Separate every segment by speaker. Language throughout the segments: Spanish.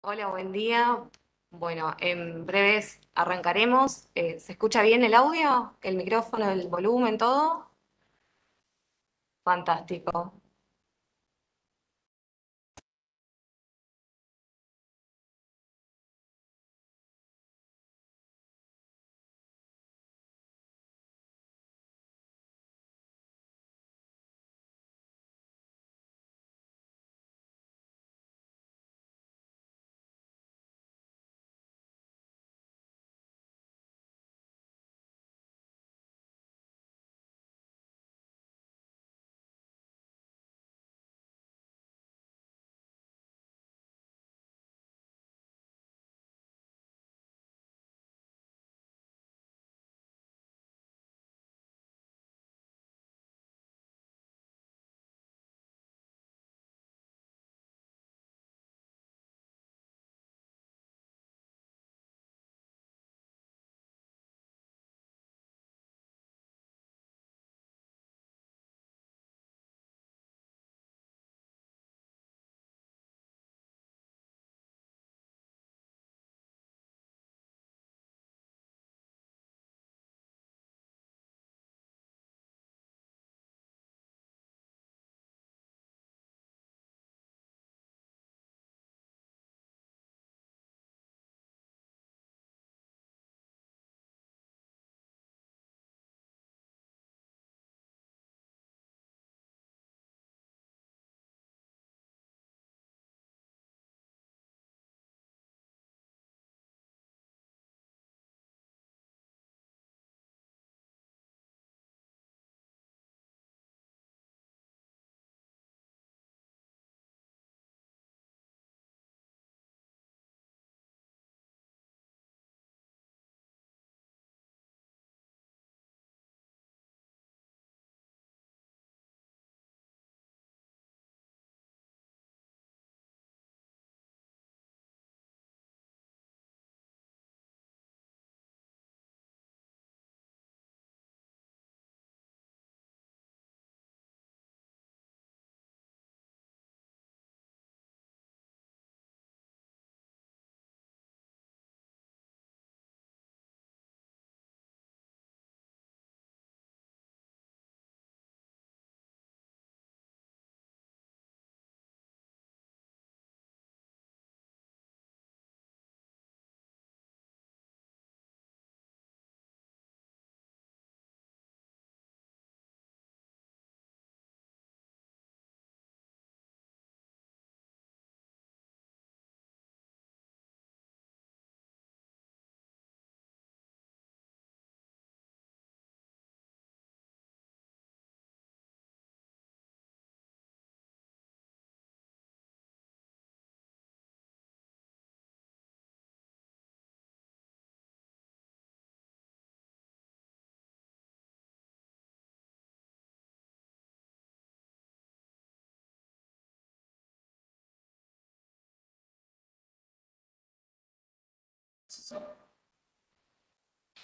Speaker 1: Hola, buen día. Bueno, en breves arrancaremos. ¿Se escucha bien el audio? ¿El micrófono, el volumen, todo? Fantástico.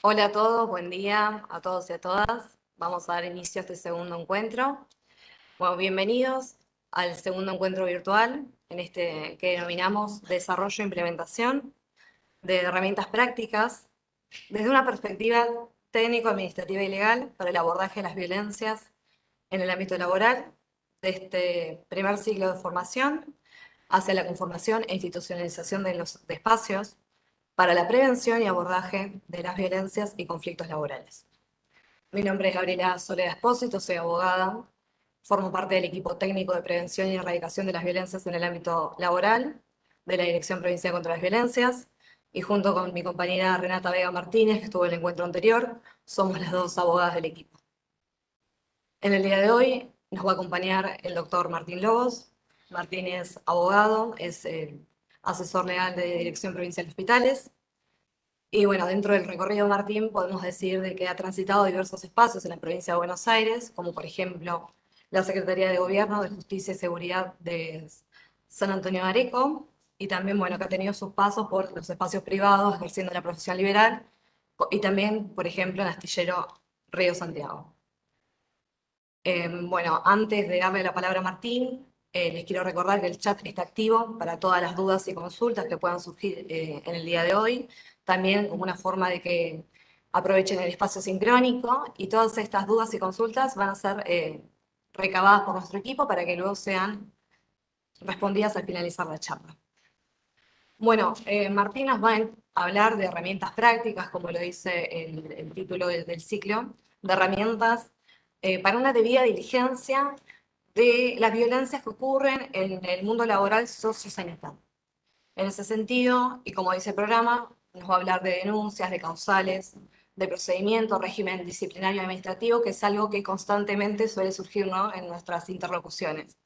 Speaker 1: Hola a todos, buen día a todos y a todas. Vamos a dar inicio a este segundo encuentro. Bueno, bienvenidos al segundo encuentro virtual, en este que denominamos Desarrollo e Implementación de Herramientas Prácticas desde una perspectiva técnico-administrativa y legal para el abordaje de las violencias en el ámbito laboral, de este primer ciclo de formación hacia la conformación e institucionalización de espacios para la prevención y abordaje de las violencias y conflictos laborales. Mi nombre es Gabriela Soledad Espósito, soy abogada, formo parte del equipo técnico de prevención y erradicación de las violencias en el ámbito laboral de la Dirección Provincial contra las Violencias, y junto con mi compañera Renata Vega Martínez, que estuvo en el encuentro anterior, somos las dos abogadas del equipo. En el día de hoy nos va a acompañar el doctor Martín Lobos. Martín es abogado, es asesor legal de Dirección Provincial de Hospitales. Y bueno, dentro del recorrido de Martín podemos decir de que ha transitado diversos espacios en la provincia de Buenos Aires, como por ejemplo la Secretaría de Gobierno de Justicia y Seguridad de San Antonio de Areco, y también, bueno, que ha tenido sus pasos por los espacios privados, ejerciendo la profesión liberal, y también, por ejemplo, en Astillero Río Santiago. Bueno, antes de darle la palabra a Martín, Les quiero recordar que el chat está activo para todas las dudas y consultas que puedan surgir en el día de hoy, también como una forma de que aprovechen el espacio sincrónico y todas estas dudas y consultas van a ser recabadas por nuestro equipo para que luego sean respondidas al finalizar la charla. Bueno, Martín nos va a hablar de herramientas prácticas, como lo dice el título del ciclo, de herramientas para una debida diligencia de las violencias que ocurren en el mundo laboral sociosanitario. En ese sentido, y como dice el programa, nos va a hablar de denuncias, de causales, de procedimiento, régimen disciplinario administrativo, que es algo que constantemente suele surgir, ¿no?, en nuestras interlocuciones.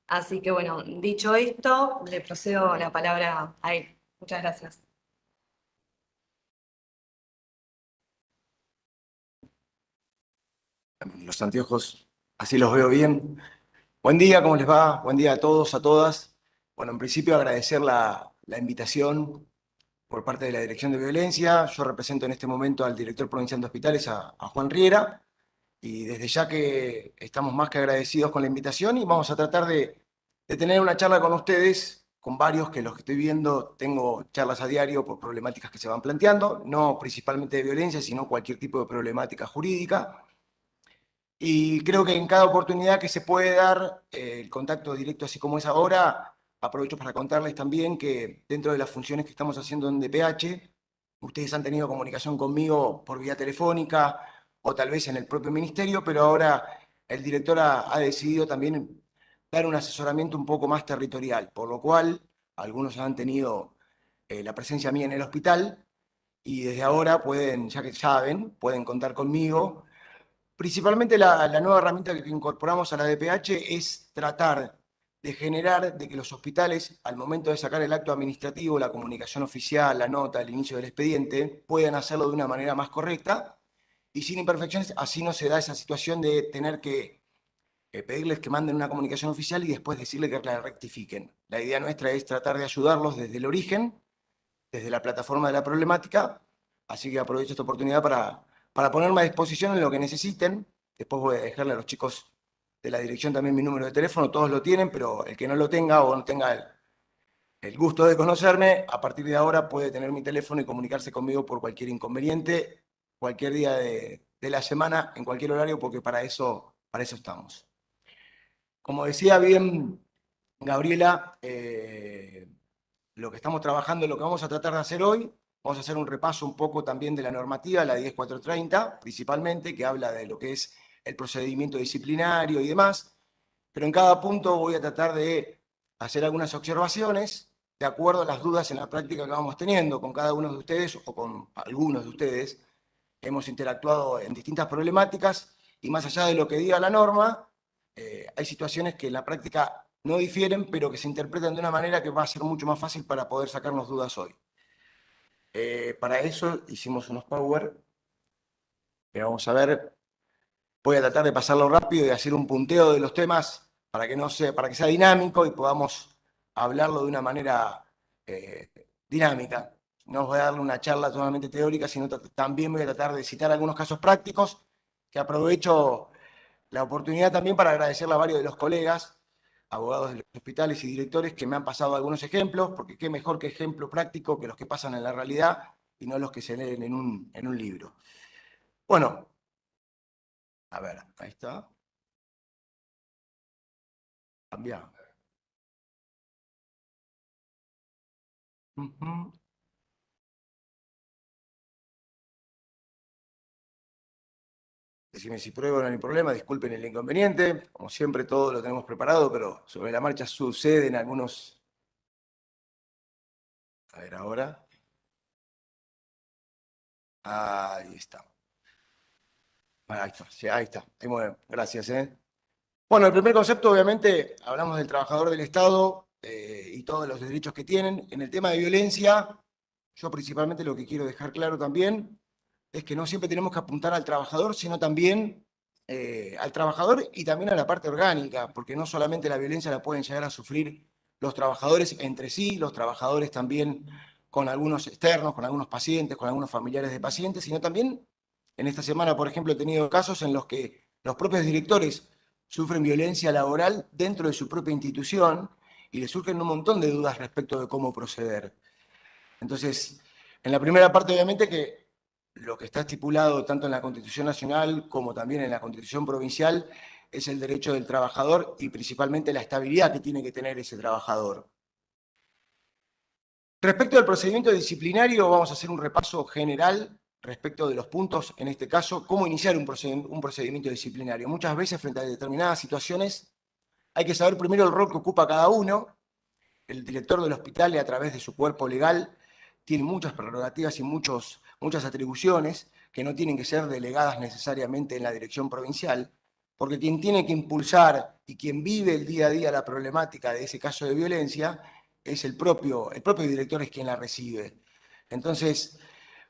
Speaker 1: Así que bueno, dicho esto, le procedo la palabra a él. Muchas gracias.
Speaker 2: Los anteojos, así los veo bien. Buen día, ¿cómo les va? Buen día a todos, a todas. Bueno, en principio agradecer la invitación por parte de la Dirección de Violencia. Yo represento en este momento al director provincial de hospitales, a Juan Riera, y desde ya que estamos más que agradecidos con la invitación y vamos a tratar de tener una charla con ustedes, con varios que los que estoy viendo, tengo charlas a diario por problemáticas que se van planteando, no principalmente de violencia, sino cualquier tipo de problemática jurídica. Y creo que en cada oportunidad que se puede dar el contacto directo, así como es ahora, aprovecho para contarles también que dentro de las funciones que estamos haciendo en DPH, ustedes han tenido comunicación conmigo por vía telefónica o tal vez en el propio ministerio, pero ahora el director ha decidido también dar un asesoramiento un poco más territorial, por lo cual algunos han tenido la presencia mía en el hospital y desde ahora pueden, ya que saben, pueden contar conmigo. Principalmente la nueva herramienta que incorporamos a la DPH es tratar de generar de que los hospitales, al momento de sacar el acto administrativo, la comunicación oficial, la nota, el inicio del expediente, puedan hacerlo de una manera más correcta y sin imperfecciones. Así no se da esa situación de tener que pedirles que manden una comunicación oficial y después decirle que la rectifiquen. La idea nuestra es tratar de ayudarlos desde el origen, desde la plataforma de la problemática, así que aprovecho esta oportunidad para ponerme a disposición en lo que necesiten. Después voy a dejarle a los chicos de la dirección también mi número de teléfono, todos lo tienen, pero el que no lo tenga o no tenga el gusto de conocerme, a partir de ahora puede tener mi teléfono y comunicarse conmigo por cualquier inconveniente, cualquier día de la semana, en cualquier horario, porque para eso estamos. Como decía bien Gabriela, lo que estamos trabajando, lo que vamos a tratar de hacer hoy, vamos a hacer un repaso un poco también de la normativa, la 10430, principalmente, que habla de lo que es el procedimiento disciplinario y demás, pero en cada punto voy a tratar de hacer algunas observaciones de acuerdo a las dudas en la práctica que vamos teniendo con cada uno de ustedes o con algunos de ustedes. Hemos interactuado en distintas problemáticas y más allá de lo que diga la norma, hay situaciones que en la práctica no difieren, pero que se interpretan de una manera que va a ser mucho más fácil para poder sacarnos dudas hoy. Para eso hicimos unos power, que vamos a ver. Voy a tratar de pasarlo rápido y hacer un punteo de los temas para que, no sea, para que sea dinámico y podamos hablarlo de una manera eh, dinámica. No os voy a darle una charla totalmente teórica, sino también voy a tratar de citar algunos casos prácticos, que aprovecho la oportunidad también para agradecerle a varios de los colegas, abogados de los hospitales y directores, que me han pasado algunos ejemplos, porque qué mejor que ejemplo práctico que los que pasan en la realidad y no los que se leen en un libro. Bueno, a ver, ahí está. Cambia. Ujú. Decime si pruebo, no hay problema, disculpen el inconveniente. Como siempre, todo lo tenemos preparado, pero sobre la marcha suceden algunos. A ver ahora. Ahí está. Ahí está, sí, ahí está. Ahí muy bien. Gracias, ¿eh? Bueno, el primer concepto, obviamente, hablamos del trabajador del Estado y todos los derechos que tienen. En el tema de violencia, yo principalmente lo que quiero dejar claro también es que no siempre tenemos que apuntar al trabajador, sino también al trabajador y también a la parte orgánica, porque no solamente la violencia la pueden llegar a sufrir los trabajadores entre sí, los trabajadores también con algunos externos, con algunos pacientes, con algunos familiares de pacientes, sino también en esta semana, por ejemplo, he tenido casos en los que los propios directores sufren violencia laboral dentro de su propia institución y les surgen un montón de dudas respecto de cómo proceder. Entonces, en la primera parte, obviamente, que lo que está estipulado tanto en la Constitución Nacional como también en la Constitución Provincial es el derecho del trabajador y principalmente la estabilidad que tiene que tener ese trabajador. Respecto al procedimiento disciplinario, vamos a hacer un repaso general respecto de los puntos, en este caso, cómo iniciar un procedimiento disciplinario. Muchas veces, frente a determinadas situaciones, hay que saber primero el rol que ocupa cada uno. El director del hospital, a través de su cuerpo legal, tiene muchas prerrogativas y muchas atribuciones que no tienen que ser delegadas necesariamente en la dirección provincial, porque quien tiene que impulsar y quien vive el día a día la problemática de ese caso de violencia es el propio director, es quien la recibe. Entonces,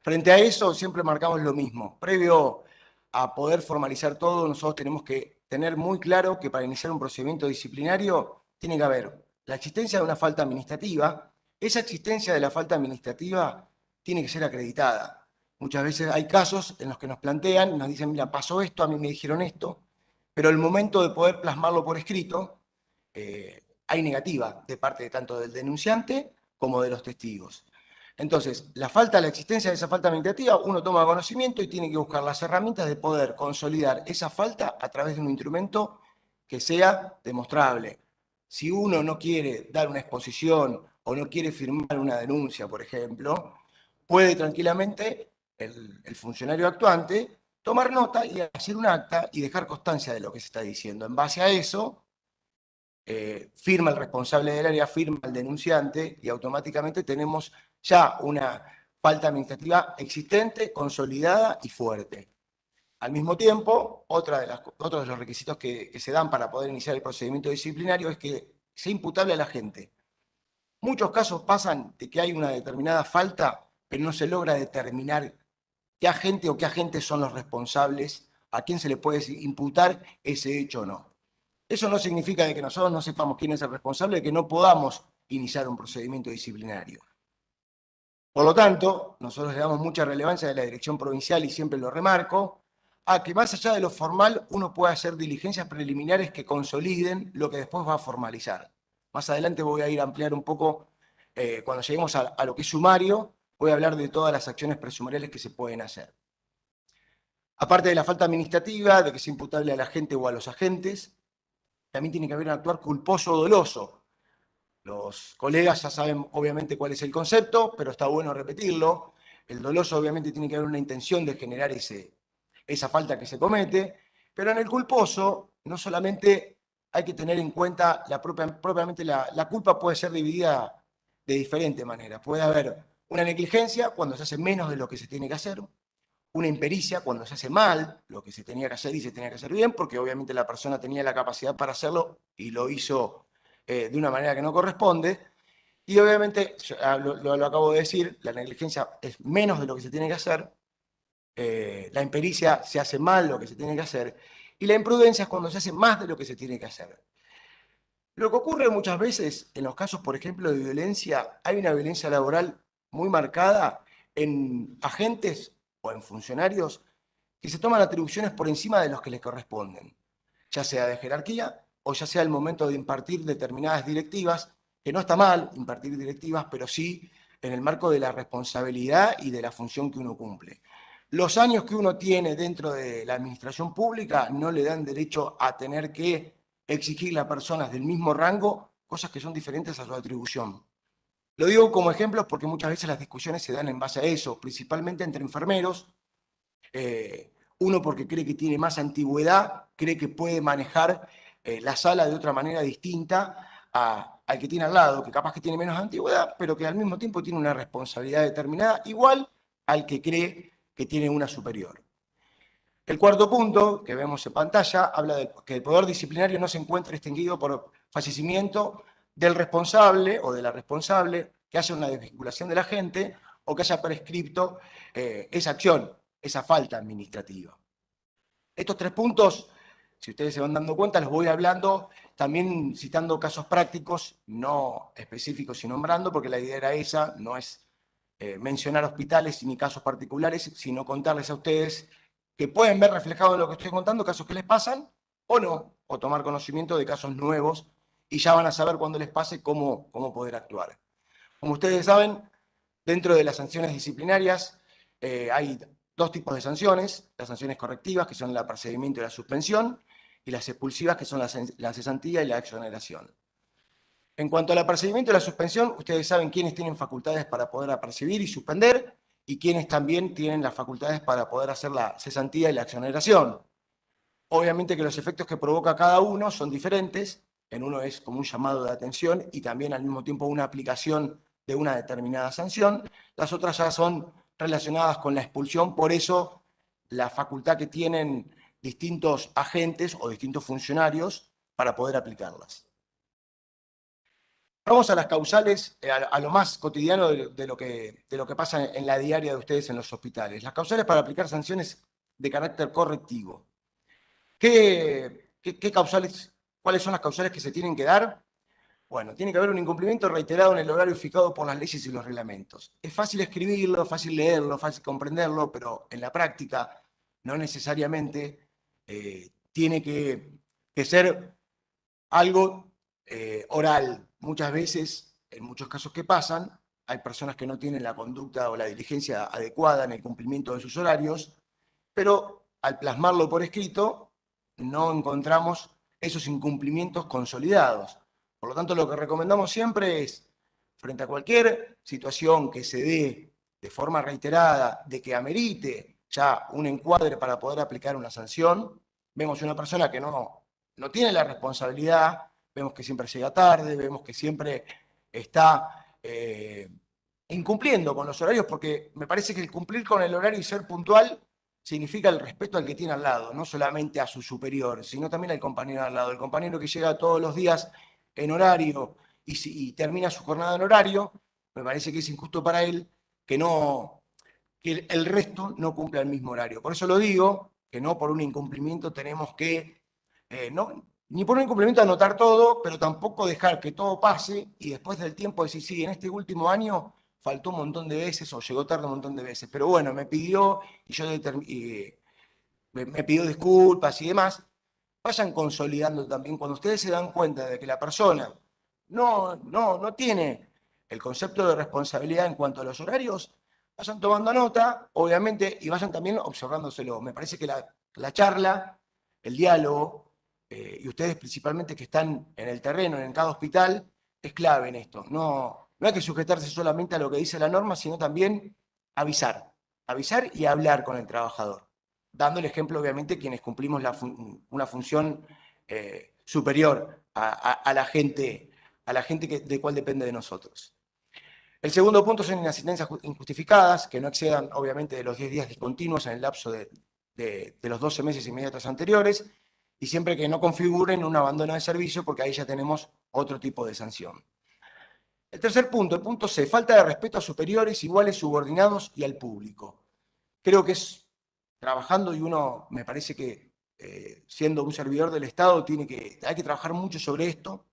Speaker 2: frente a eso, siempre marcamos lo mismo. Previo a poder formalizar todo, nosotros tenemos que tener muy claro que para iniciar un procedimiento disciplinario tiene que haber la existencia de una falta administrativa. Esa existencia de la falta administrativa tiene que ser acreditada. Muchas veces hay casos en los que nos plantean, nos dicen, mira, pasó esto, a mí me dijeron esto, pero el momento de poder plasmarlo por escrito, hay negativa de parte de tanto del denunciante como de los testigos. Entonces, la existencia de esa falta administrativa, uno toma conocimiento y tiene que buscar las herramientas de poder consolidar esa falta a través de un instrumento que sea demostrable. Si uno no quiere dar una exposición o no quiere firmar una denuncia, por ejemplo, puede tranquilamente el funcionario actuante tomar nota y hacer un acta y dejar constancia de lo que se está diciendo. En base a eso, firma el responsable del área, firma el denunciante y automáticamente tenemos ya una falta administrativa existente, consolidada y fuerte. Al mismo tiempo, otro de los requisitos que se dan para poder iniciar el procedimiento disciplinario es que sea imputable a la gente. Muchos casos pasan de que hay una determinada falta, pero no se logra determinar qué agente o qué agentes son los responsables, a quién se le puede imputar ese hecho o no. Eso no significa de que nosotros no sepamos quién es el responsable, de que no podamos iniciar un procedimiento disciplinario. Por lo tanto, nosotros le damos mucha relevancia de la dirección provincial y siempre lo remarco, a que más allá de lo formal uno pueda hacer diligencias preliminares que consoliden lo que después va a formalizar. Más adelante voy a ir a ampliar un poco, cuando lleguemos a lo que es sumario, voy a hablar de todas las acciones presumariales que se pueden hacer. Aparte de la falta administrativa, de que es imputable a la gente o a los agentes, también tiene que haber un actuar culposo o doloso. Los colegas ya saben obviamente cuál es el concepto, pero está bueno repetirlo. El doloso obviamente tiene que haber una intención de generar esa falta que se comete, pero en el culposo no solamente hay que tener en cuenta propiamente la culpa puede ser dividida de diferente manera. Puede haber una negligencia cuando se hace menos de lo que se tiene que hacer, una impericia cuando se hace mal lo que se tenía que hacer y se tenía que hacer bien, porque obviamente la persona tenía la capacidad para hacerlo y lo hizo de una manera que no corresponde. Y obviamente, lo acabo de decir, la negligencia es menos de lo que se tiene que hacer, la impericia se hace mal lo que se tiene que hacer, y la imprudencia es cuando se hace más de lo que se tiene que hacer. Lo que ocurre muchas veces en los casos, por ejemplo, de violencia, hay una violencia laboral muy marcada en agentes o en funcionarios que se toman atribuciones por encima de los que les corresponden, ya sea de jerarquía o ya sea el momento de impartir determinadas directivas, que no está mal impartir directivas, pero sí en el marco de la responsabilidad y de la función que uno cumple. Los años que uno tiene dentro de la administración pública no le dan derecho a tener que exigirle a personas del mismo rango cosas que son diferentes a su atribución. Lo digo como ejemplo porque muchas veces las discusiones se dan en base a eso, principalmente entre enfermeros. Uno porque cree que tiene más antigüedad, cree que puede manejar la sala de otra manera distinta al que tiene al lado, que capaz que tiene menos antigüedad, pero que al mismo tiempo tiene una responsabilidad determinada, igual al que cree que tiene una superior. El cuarto punto que vemos en pantalla habla de que el poder disciplinario no se encuentre extinguido por fallecimiento del responsable o de la responsable, que haya una desvinculación de la gente o que haya prescripto esa acción, esa falta administrativa. Estos tres puntos, si ustedes se van dando cuenta, los voy hablando también citando casos prácticos, no específicos y nombrando, porque la idea era esa, no es mencionar hospitales ni casos particulares, sino contarles a ustedes que pueden ver reflejado en lo que estoy contando, casos que les pasan o no, o tomar conocimiento de casos nuevos y ya van a saber cuando les pase cómo poder actuar. Como ustedes saben, dentro de las sanciones disciplinarias hay dos tipos de sanciones: las sanciones correctivas, que son el apercibimiento y la suspensión, y las expulsivas, que son la cesantía y la exoneración. En cuanto al apercibimiento y la suspensión, ustedes saben quiénes tienen facultades para poder apercibir y suspender y quiénes también tienen las facultades para poder hacer la cesantía y la exoneración. Obviamente que los efectos que provoca cada uno son diferentes. En uno es como un llamado de atención y también al mismo tiempo una aplicación de una determinada sanción. Las otras ya son relacionadas con la expulsión, por eso la facultad que tienen distintos agentes o distintos funcionarios para poder aplicarlas. Vamos a las causales, a lo más cotidiano de lo que pasa en la diaria de ustedes en los hospitales. Las causales para aplicar sanciones de carácter correctivo. ¿Qué causales, cuáles son las causales que se tienen que dar? Bueno, tiene que haber un incumplimiento reiterado en el horario fijado por las leyes y los reglamentos. Es fácil escribirlo, fácil leerlo, fácil comprenderlo, pero en la práctica no necesariamente tiene que ser algo oral. Muchas veces, en muchos casos que pasan, hay personas que no tienen la conducta o la diligencia adecuada en el cumplimiento de sus horarios, pero al plasmarlo por escrito no encontramos esos incumplimientos consolidados. Por lo tanto, lo que recomendamos siempre es, frente a cualquier situación que se dé de forma reiterada, de que amerite ya un encuadre para poder aplicar una sanción, vemos una persona que no tiene la responsabilidad, vemos que siempre llega tarde, vemos que siempre está incumpliendo con los horarios, porque me parece que el cumplir con el horario y ser puntual significa el respeto al que tiene al lado, no solamente a su superior, sino también al compañero al lado. El compañero que llega todos los días en horario y termina su jornada en horario, me parece que es injusto para él que el resto no cumpla el mismo horario. Por eso lo digo, que no por un incumplimiento tenemos que, ni por un incumplimiento anotar todo, pero tampoco dejar que todo pase y después del tiempo decir, sí, en este último año faltó un montón de veces o llegó tarde un montón de veces, pero bueno, me pidió y yo me pidió disculpas y demás. Vayan consolidando también, cuando ustedes se dan cuenta de que la persona no tiene el concepto de responsabilidad en cuanto a los horarios, vayan tomando nota, obviamente, y vayan también observándoselo. Me parece que la charla, el diálogo, y ustedes principalmente que están en el terreno, en cada hospital, es clave en esto. No hay que sujetarse solamente a lo que dice la norma, sino también avisar y hablar con el trabajador, dando el ejemplo, obviamente, quienes cumplimos una función superior a la gente, de cual depende de nosotros. El segundo punto son inasistencias injustificadas, que no excedan, obviamente, de los 10 días discontinuos en el lapso de los 12 meses inmediatos anteriores, y siempre que no configuren un abandono de servicio, porque ahí ya tenemos otro tipo de sanción. El tercer punto, el punto C, falta de respeto a superiores, iguales, subordinados y al público. Creo que es trabajando y uno, me parece que siendo un servidor del Estado, hay que trabajar mucho sobre esto.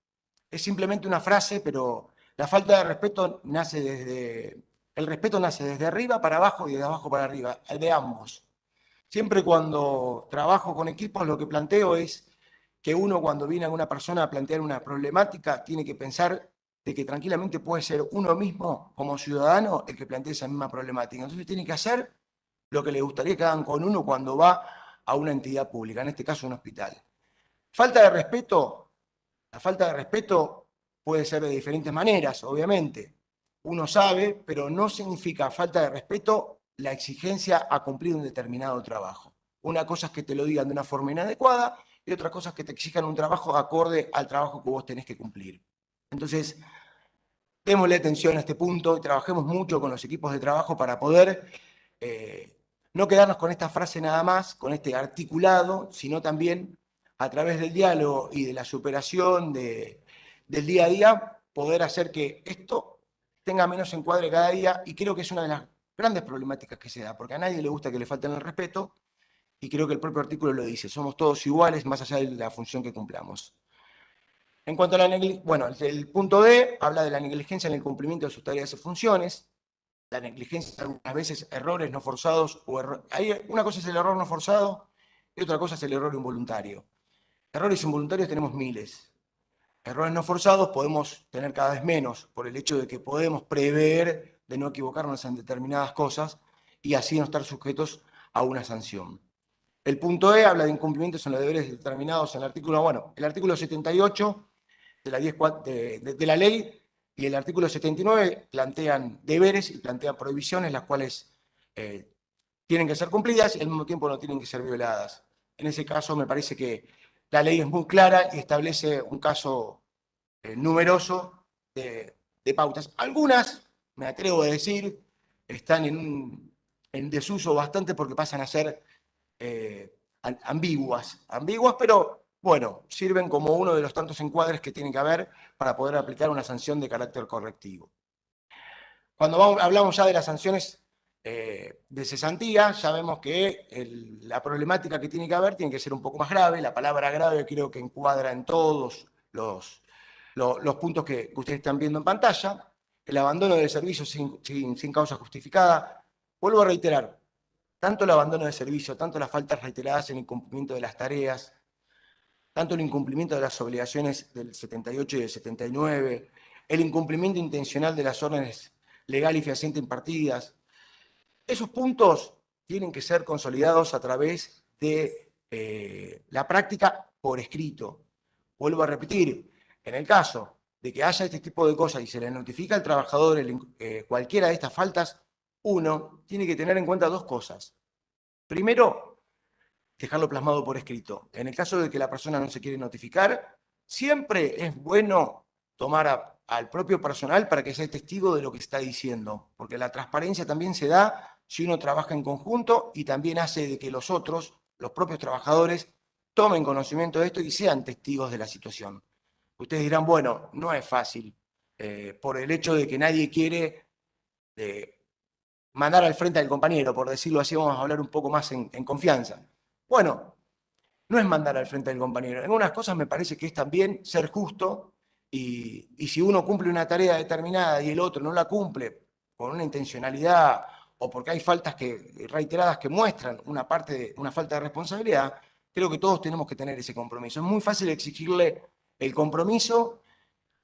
Speaker 2: Es simplemente una frase, pero la falta de respeto el respeto nace desde arriba para abajo y desde abajo para arriba, de ambos. Siempre cuando trabajo con equipos, lo que planteo es que uno, cuando viene a una persona a plantear una problemática, tiene que pensar de que tranquilamente puede ser uno mismo como ciudadano el que plantee esa misma problemática. Entonces tiene que hacer lo que le gustaría que hagan con uno cuando va a una entidad pública, en este caso un hospital. Falta de respeto, la falta de respeto puede ser de diferentes maneras, obviamente. Uno sabe, pero no significa falta de respeto la exigencia a cumplir un determinado trabajo. Una cosa es que te lo digan de una forma inadecuada y otra cosa es que te exijan un trabajo acorde al trabajo que vos tenés que cumplir. Entonces, démosle atención a este punto y trabajemos mucho con los equipos de trabajo para poder no quedarnos con esta frase nada más, con este articulado, sino también a través del diálogo y de la superación del día a día, poder hacer que esto tenga menos encuadre cada día, y creo que es una de las grandes problemáticas que se da, porque a nadie le gusta que le falten el respeto, y creo que el propio artículo lo dice, somos todos iguales más allá de la función que cumplamos. En cuanto a la negligencia, bueno, el punto D habla de la negligencia en el cumplimiento de sus tareas y funciones. La negligencia, algunas veces errores no forzados, una cosa es el error no forzado y otra cosa es el error involuntario. Errores involuntarios tenemos miles. Errores no forzados podemos tener cada vez menos por el hecho de que podemos prever de no equivocarnos en determinadas cosas y así no estar sujetos a una sanción. El punto E habla de incumplimientos en los deberes determinados en el artículo, bueno, el artículo 78 de la, 10, de la ley y el artículo 79 plantean deberes y plantean prohibiciones, las cuales tienen que ser cumplidas y al mismo tiempo no tienen que ser violadas. En ese caso me parece que la ley es muy clara y establece un caso numeroso de pautas. Algunas, me atrevo a decir, están en desuso bastante porque pasan a ser ambiguas, pero bueno, sirven como uno de los tantos encuadres que tiene que haber para poder aplicar una sanción de carácter correctivo. Cuando hablamos ya de las sanciones de cesantía, ya vemos que la problemática que tiene que haber tiene que ser un poco más grave. La palabra grave creo que encuadra en todos los puntos que ustedes están viendo en pantalla. El abandono del servicio sin causa justificada. Vuelvo a reiterar, tanto el abandono de servicio, tanto las faltas reiteradas en el cumplimiento de las tareas, tanto el incumplimiento de las obligaciones del 78 y del 79, el incumplimiento intencional de las órdenes legal y fehaciente impartidas. Esos puntos tienen que ser consolidados a través de la práctica por escrito. Vuelvo a repetir, en el caso de que haya este tipo de cosas y se le notifica al trabajador cualquiera de estas faltas, uno tiene que tener en cuenta dos cosas. Primero, dejarlo plasmado por escrito. En el caso de que la persona no se quiere notificar, siempre es bueno tomar al propio personal para que sea testigo de lo que está diciendo, porque la transparencia también se da si uno trabaja en conjunto y también hace de que los otros, los propios trabajadores, tomen conocimiento de esto y sean testigos de la situación. Ustedes dirán, bueno, no es fácil, por el hecho de que nadie quiere mandar al frente al compañero, por decirlo así, vamos a hablar un poco más en confianza. Bueno, no es mandar al frente del compañero. En algunas cosas me parece que es también ser justo y si uno cumple una tarea determinada y el otro no la cumple con una intencionalidad o porque hay faltas reiteradas que muestran una falta de responsabilidad, creo que todos tenemos que tener ese compromiso. Es muy fácil exigirle el compromiso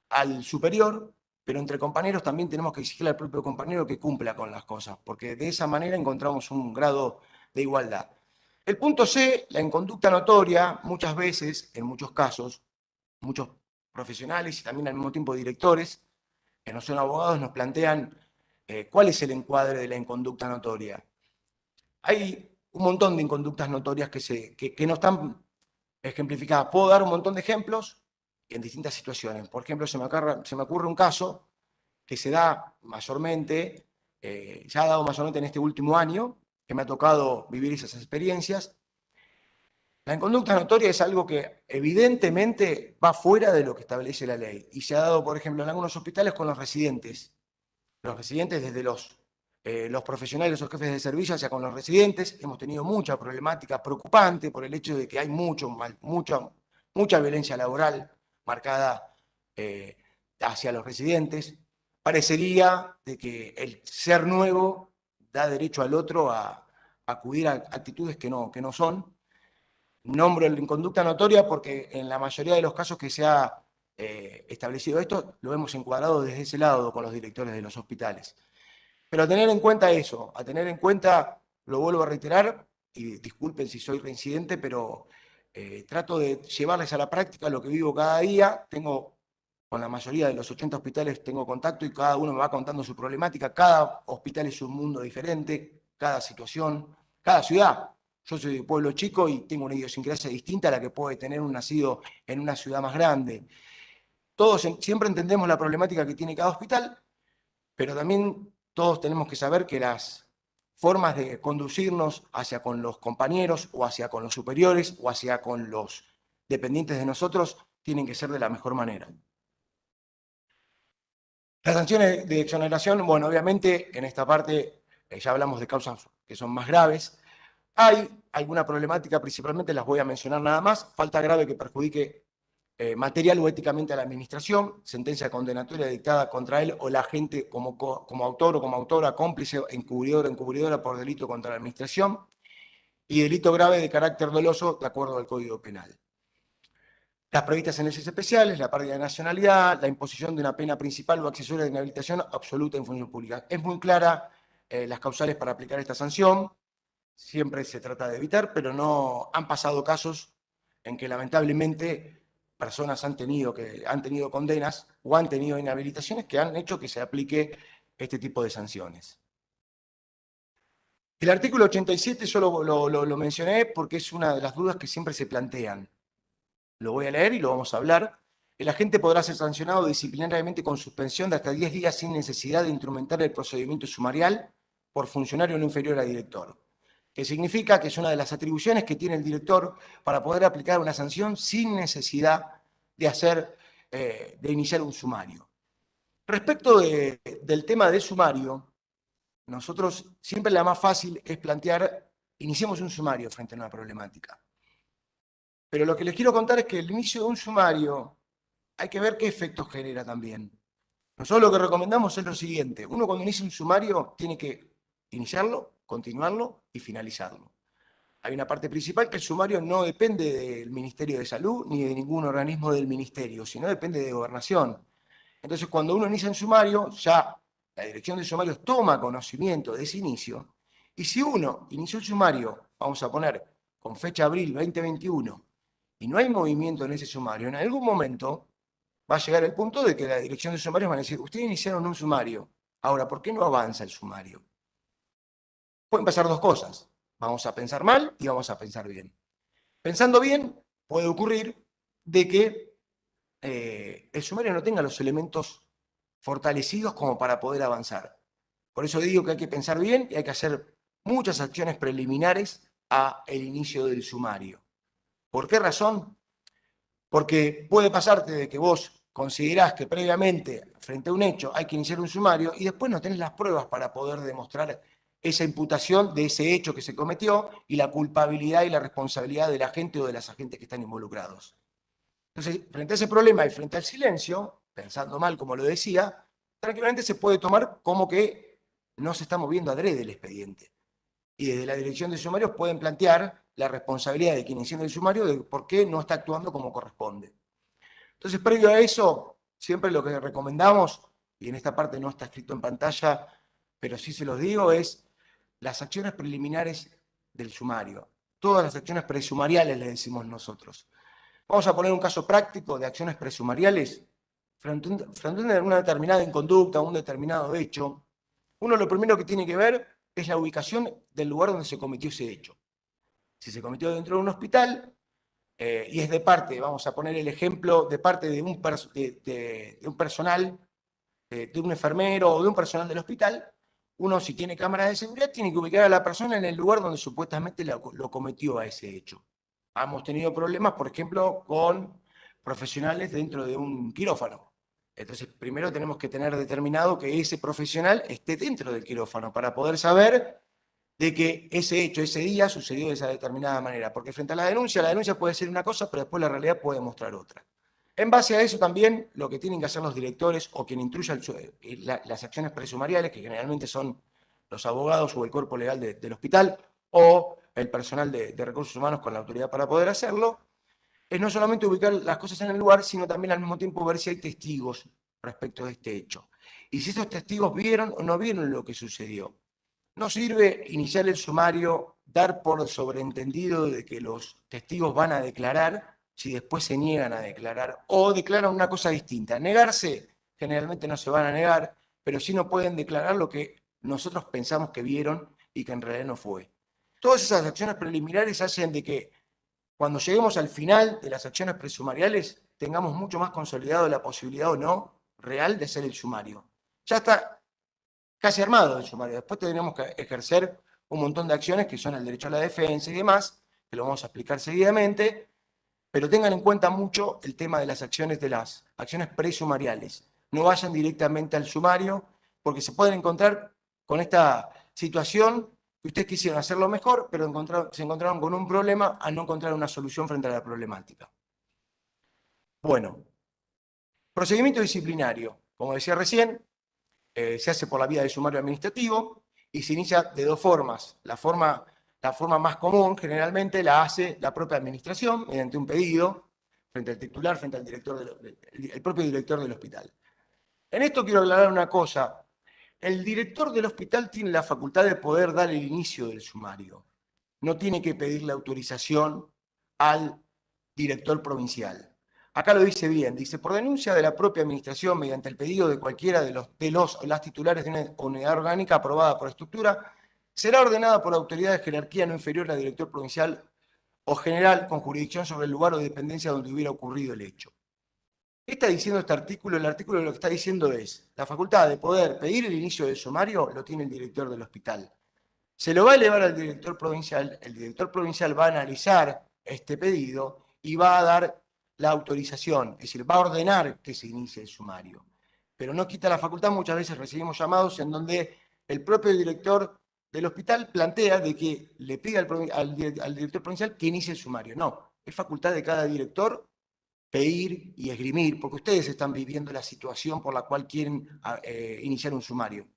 Speaker 2: al superior, pero entre compañeros también tenemos que exigirle al propio compañero que cumpla con las cosas, porque de esa manera encontramos un grado de igualdad. El punto C, la inconducta notoria, muchas veces, en muchos casos, muchos profesionales y también al mismo tiempo directores, que no son abogados, nos plantean cuál es el encuadre de la inconducta notoria. Hay un montón de inconductas notorias que no están ejemplificadas. Puedo dar un montón de ejemplos en distintas situaciones. Por ejemplo, se me ocurre un caso que se da mayormente, se ha dado mayormente en este último año, que me ha tocado vivir esas experiencias. La inconducta notoria es algo que evidentemente va fuera de lo que establece la ley y se ha dado, por ejemplo, en algunos hospitales con los residentes. Los residentes desde los profesionales o jefes de servicio hacia con los residentes. Hemos tenido mucha problemática preocupante por el hecho de que hay mucha violencia laboral marcada hacia los residentes. Parecería de que el ser nuevo da derecho al otro a acudir a actitudes que no son. Nombro la inconducta notoria porque en la mayoría de los casos que se ha establecido esto, lo hemos encuadrado desde ese lado con los directores de los hospitales. Pero a tener en cuenta eso, a tener en cuenta, lo vuelvo a reiterar, y disculpen si soy reincidente, pero trato de llevarles a la práctica lo que vivo cada día. Con la mayoría de los 80 hospitales tengo contacto y cada uno me va contando su problemática. Cada hospital es un mundo diferente, cada situación, cada ciudad. Yo soy de pueblo chico y tengo una idiosincrasia distinta a la que puede tener un nacido en una ciudad más grande. Todos siempre entendemos la problemática que tiene cada hospital, pero también todos tenemos que saber que las formas de conducirnos hacia con los compañeros o hacia con los superiores o hacia con los dependientes de nosotros tienen que ser de la mejor manera. Las sanciones de exoneración, bueno, obviamente en esta parte ya hablamos de causas que son más graves. Hay alguna problemática, principalmente las voy a mencionar nada más. Falta grave que perjudique material o éticamente a la administración, sentencia condenatoria dictada contra él o la agente como autor o como autora, cómplice, encubridor o encubridora por delito contra la administración y delito grave de carácter doloso de acuerdo al Código Penal. las previstas en leyes especiales, la pérdida de nacionalidad, la imposición de una pena principal o accesoria de inhabilitación absoluta en función pública. Es muy clara las causales para aplicar esta sanción, siempre se trata de evitar, pero no han pasado casos en que lamentablemente personas han tenido condenas o han tenido inhabilitaciones que han hecho que se aplique este tipo de sanciones. El artículo 87 yo lo mencioné porque es una de las dudas que siempre se plantean. Lo voy a leer y lo vamos a hablar. El agente podrá ser sancionado disciplinariamente con suspensión de hasta 10 días sin necesidad de instrumentar el procedimiento sumarial por funcionario no inferior a director, que significa que es una de las atribuciones que tiene el director para poder aplicar una sanción sin necesidad de iniciar un sumario. Respecto del tema de sumario, nosotros siempre la más fácil es plantear, iniciemos un sumario frente a una problemática. Pero lo que les quiero contar es que el inicio de un sumario hay que ver qué efectos genera también. Nosotros lo que recomendamos es lo siguiente. Uno cuando inicia un sumario tiene que iniciarlo, continuarlo y finalizarlo. Hay una parte principal que el sumario no depende del Ministerio de Salud ni de ningún organismo del Ministerio, sino depende de Gobernación. Entonces, cuando uno inicia un sumario, ya la dirección de sumarios toma conocimiento de ese inicio, y si uno inició el sumario, vamos a poner con fecha abril 2021, y no hay movimiento en ese sumario, en algún momento va a llegar el punto de que la dirección de sumarios van a decir, ustedes iniciaron un sumario, ahora, ¿por qué no avanza el sumario? Pueden pasar dos cosas, vamos a pensar mal y vamos a pensar bien. Pensando bien, puede ocurrir de que el sumario no tenga los elementos fortalecidos como para poder avanzar. Por eso digo que hay que pensar bien y hay que hacer muchas acciones preliminares a el inicio del sumario. ¿Por qué razón? Porque puede pasarte de que vos considerás que previamente, frente a un hecho, hay que iniciar un sumario y después no tenés las pruebas para poder demostrar esa imputación de ese hecho que se cometió y la culpabilidad y la responsabilidad del agente o de las agentes que están involucrados. Entonces, frente a ese problema y frente al silencio, pensando mal como lo decía, tranquilamente se puede tomar como que no se está moviendo adrede el expediente. Y desde la dirección de sumarios pueden plantear la responsabilidad de quien inició el sumario de por qué no está actuando como corresponde. Entonces, previo a eso, siempre lo que recomendamos, y en esta parte no está escrito en pantalla, pero sí se los digo, es las acciones preliminares del sumario. Todas las acciones presumariales le decimos nosotros. Vamos a poner un caso práctico de acciones presumariales frente a una determinada inconducta, un determinado hecho. Uno lo primero que tiene que ver es la ubicación del lugar donde se cometió ese hecho. Si se cometió dentro de un hospital y es de parte, vamos a poner el ejemplo, de parte de un personal, de un enfermero o de un personal del hospital, uno si tiene cámaras de seguridad tiene que ubicar a la persona en el lugar donde supuestamente lo cometió a ese hecho. Hemos tenido problemas, por ejemplo, con profesionales dentro de un quirófano. Entonces, primero tenemos que tener determinado que ese profesional esté dentro del quirófano para poder saber de que ese hecho, ese día, sucedió de esa determinada manera. Porque frente a la denuncia puede ser una cosa, pero después la realidad puede mostrar otra. En base a eso también, lo que tienen que hacer los directores o quien intruya las acciones presumariales, que generalmente son los abogados o el cuerpo legal del hospital o el personal de recursos humanos con la autoridad para poder hacerlo, es no solamente ubicar las cosas en el lugar, sino también al mismo tiempo ver si hay testigos respecto de este hecho. Y si esos testigos vieron o no vieron lo que sucedió. No sirve iniciar el sumario, dar por sobreentendido de que los testigos van a declarar si después se niegan a declarar o declaran una cosa distinta. Negarse, generalmente no se van a negar, pero sí no pueden declarar lo que nosotros pensamos que vieron y que en realidad no fue. Todas esas acciones preliminares hacen de que cuando lleguemos al final de las acciones presumariales tengamos mucho más consolidado la posibilidad o no real de hacer el sumario. Ya está casi armado el sumario. Después tendremos que ejercer un montón de acciones que son el derecho a la defensa y demás, que lo vamos a explicar seguidamente, pero tengan en cuenta mucho el tema de las acciones presumariales. No vayan directamente al sumario, porque se pueden encontrar con esta situación que ustedes quisieron hacerlo mejor, pero se encontraron con un problema al no encontrar una solución frente a la problemática. Bueno, procedimiento disciplinario. Como decía recién, se hace por la vía del sumario administrativo y se inicia de dos formas. La forma más común generalmente la hace la propia administración mediante un pedido. frente al titular, frente al director el propio director del hospital. En esto quiero aclarar una cosa. El director del hospital tiene la facultad de poder dar el inicio del sumario. No tiene que pedirle autorización al director provincial. Acá lo dice bien, dice, por denuncia de la propia administración mediante el pedido de cualquiera de los o las titulares de una unidad orgánica aprobada por estructura, será ordenada por autoridad de jerarquía no inferior al director provincial o general con jurisdicción sobre el lugar o dependencia donde hubiera ocurrido el hecho. ¿Qué está diciendo este artículo? El artículo lo que está diciendo es, la facultad de poder pedir el inicio del sumario lo tiene el director del hospital. Se lo va a elevar al director provincial, el director provincial va a analizar este pedido y va a dar la autorización, es decir, va a ordenar que se inicie el sumario. Pero no quita la facultad, muchas veces recibimos llamados en donde el propio director del hospital plantea de que le pide al director provincial que inicie el sumario. No, es facultad de cada director pedir y esgrimir, porque ustedes están viviendo la situación por la cual quieren iniciar un sumario.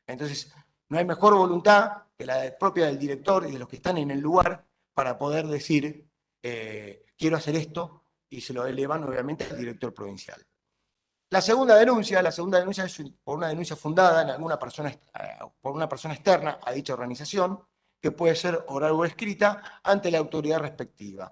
Speaker 2: Entonces, no hay mejor voluntad que la propia del director y de los que están en el lugar para poder decir, quiero hacer esto, y se lo elevan obviamente al director provincial. La segunda denuncia es por una denuncia fundada en alguna persona, por una persona externa a dicha organización, que puede ser oral o escrita, ante la autoridad respectiva.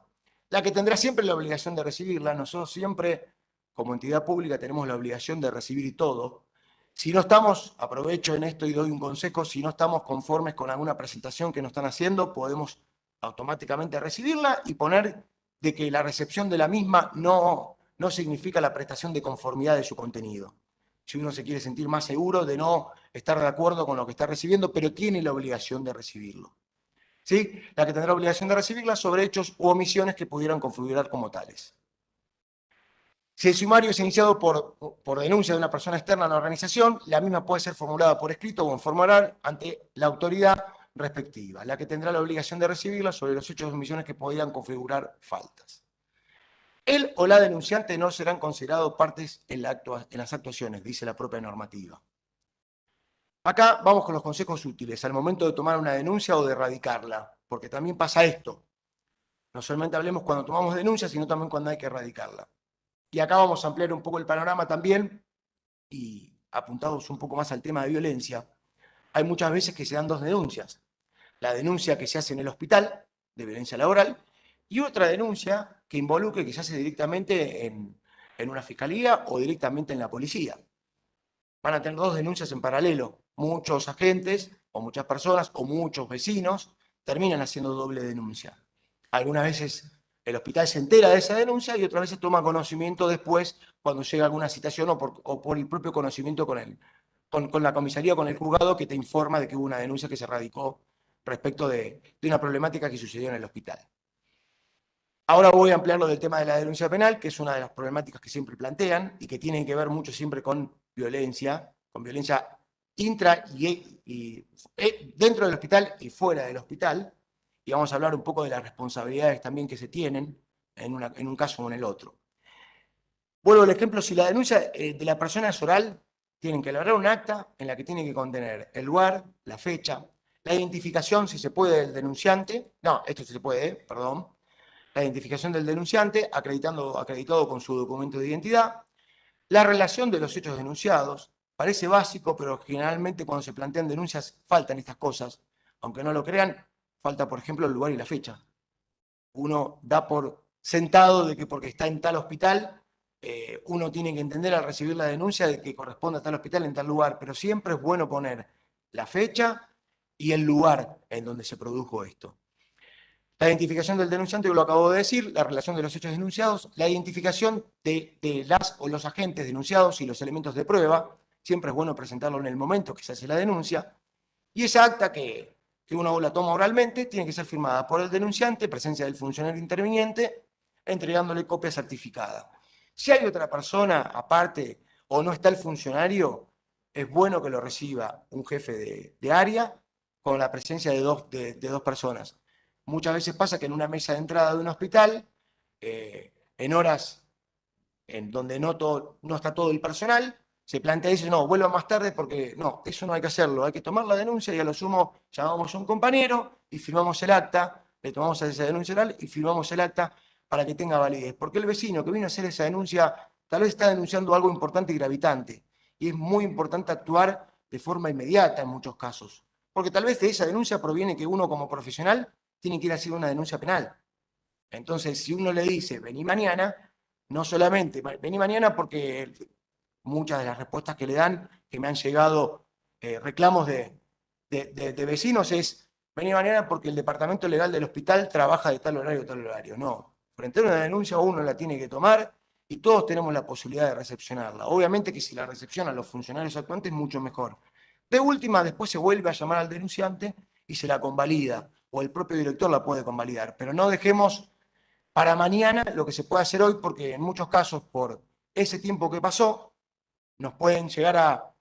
Speaker 2: La que tendrá siempre la obligación de recibirla. Nosotros siempre, como entidad pública, tenemos la obligación de recibir todo. Si no estamos, aprovecho en esto y doy un consejo, si no estamos conformes con alguna presentación que nos están haciendo, podemos automáticamente recibirla y poner de que la recepción de la misma no significa la prestación de conformidad de su contenido. Si uno se quiere sentir más seguro de no estar de acuerdo con lo que está recibiendo, pero tiene la obligación de recibirlo. ¿Sí? La que tendrá obligación de recibirla sobre hechos u omisiones que pudieran configurar como tales. Si el sumario es iniciado por denuncia de una persona externa a la organización, la misma puede ser formulada por escrito o en forma oral ante la autoridad respectiva, la que tendrá la obligación de recibirla sobre los hechos o omisiones que pudieran configurar faltas. Él o la denunciante no serán considerados partes en las actuaciones, dice la propia normativa. Acá vamos con los consejos útiles al momento de tomar una denuncia o de erradicarla, porque también pasa esto. No solamente hablemos cuando tomamos denuncia, sino también cuando hay que erradicarla. Y acá vamos a ampliar un poco el panorama también y apuntados un poco más al tema de violencia. Hay muchas veces que se dan dos denuncias. La denuncia que se hace en el hospital de violencia laboral y otra denuncia que involucre, que se hace directamente en una fiscalía o directamente en la policía. Van a tener dos denuncias en paralelo. Muchos agentes o muchas personas o muchos vecinos terminan haciendo doble denuncia. Algunas veces el hospital se entera de esa denuncia y otras veces toma conocimiento después cuando llega alguna citación o por el propio conocimiento con la comisaría o con el juzgado que te informa de que hubo una denuncia que se radicó respecto de una problemática que sucedió en el hospital. Ahora voy a ampliar lo del tema de la denuncia penal, que es una de las problemáticas que siempre plantean y que tienen que ver mucho siempre con violencia intra y dentro del hospital y fuera del hospital. Y vamos a hablar un poco de las responsabilidades también que se tienen en un caso o en el otro. Vuelvo al ejemplo, si la denuncia de la persona es oral, tienen que elaborar un acta en la que tienen que contener el lugar, la fecha, la identificación, si se puede, del denunciante. No, esto sí se puede, perdón. La identificación del denunciante, acreditado con su documento de identidad, la relación de los hechos denunciados. Parece básico, pero generalmente cuando se plantean denuncias faltan estas cosas. Aunque no lo crean, falta, por ejemplo, el lugar y la fecha. Uno da por sentado de que porque está en tal hospital, uno tiene que entender al recibir la denuncia de que corresponde a tal hospital en tal lugar, pero siempre es bueno poner la fecha y el lugar en donde se produjo esto. La identificación del denunciante, yo lo acabo de decir, la relación de los hechos denunciados, la identificación de las o los agentes denunciados y los elementos de prueba, siempre es bueno presentarlo en el momento que se hace la denuncia, y esa acta que uno la toma oralmente tiene que ser firmada por el denunciante, presencia del funcionario interviniente, entregándole copia certificada. Si hay otra persona aparte o no está el funcionario, es bueno que lo reciba un jefe de área con la presencia de dos personas. Muchas veces pasa que en una mesa de entrada de un hospital, en horas en donde no está todo el personal, se plantea y dice, no, vuelva más tarde porque no, eso no hay que hacerlo, hay que tomar la denuncia y a lo sumo llamamos a un compañero y firmamos el acta, le tomamos a esa denuncia oral y firmamos el acta para que tenga validez. Porque el vecino que vino a hacer esa denuncia tal vez está denunciando algo importante y gravitante. Y es muy importante actuar de forma inmediata en muchos casos. Porque tal vez de esa denuncia proviene que uno como profesional tiene que ir a hacer una denuncia penal. Entonces, si uno le dice, vení mañana, no solamente, vení mañana porque muchas de las respuestas que le dan, que me han llegado reclamos de vecinos, es, vení mañana porque el departamento legal del hospital trabaja de tal horario a tal horario. No, frente a una denuncia uno la tiene que tomar y todos tenemos la posibilidad de recepcionarla. Obviamente que si la recepcionan los funcionarios actuantes, mucho mejor. De última, después se vuelve a llamar al denunciante y se la convalida, o el propio director la puede convalidar. Pero no dejemos para mañana lo que se puede hacer hoy, porque en muchos casos, por ese tiempo que pasó, nos pueden llegar a,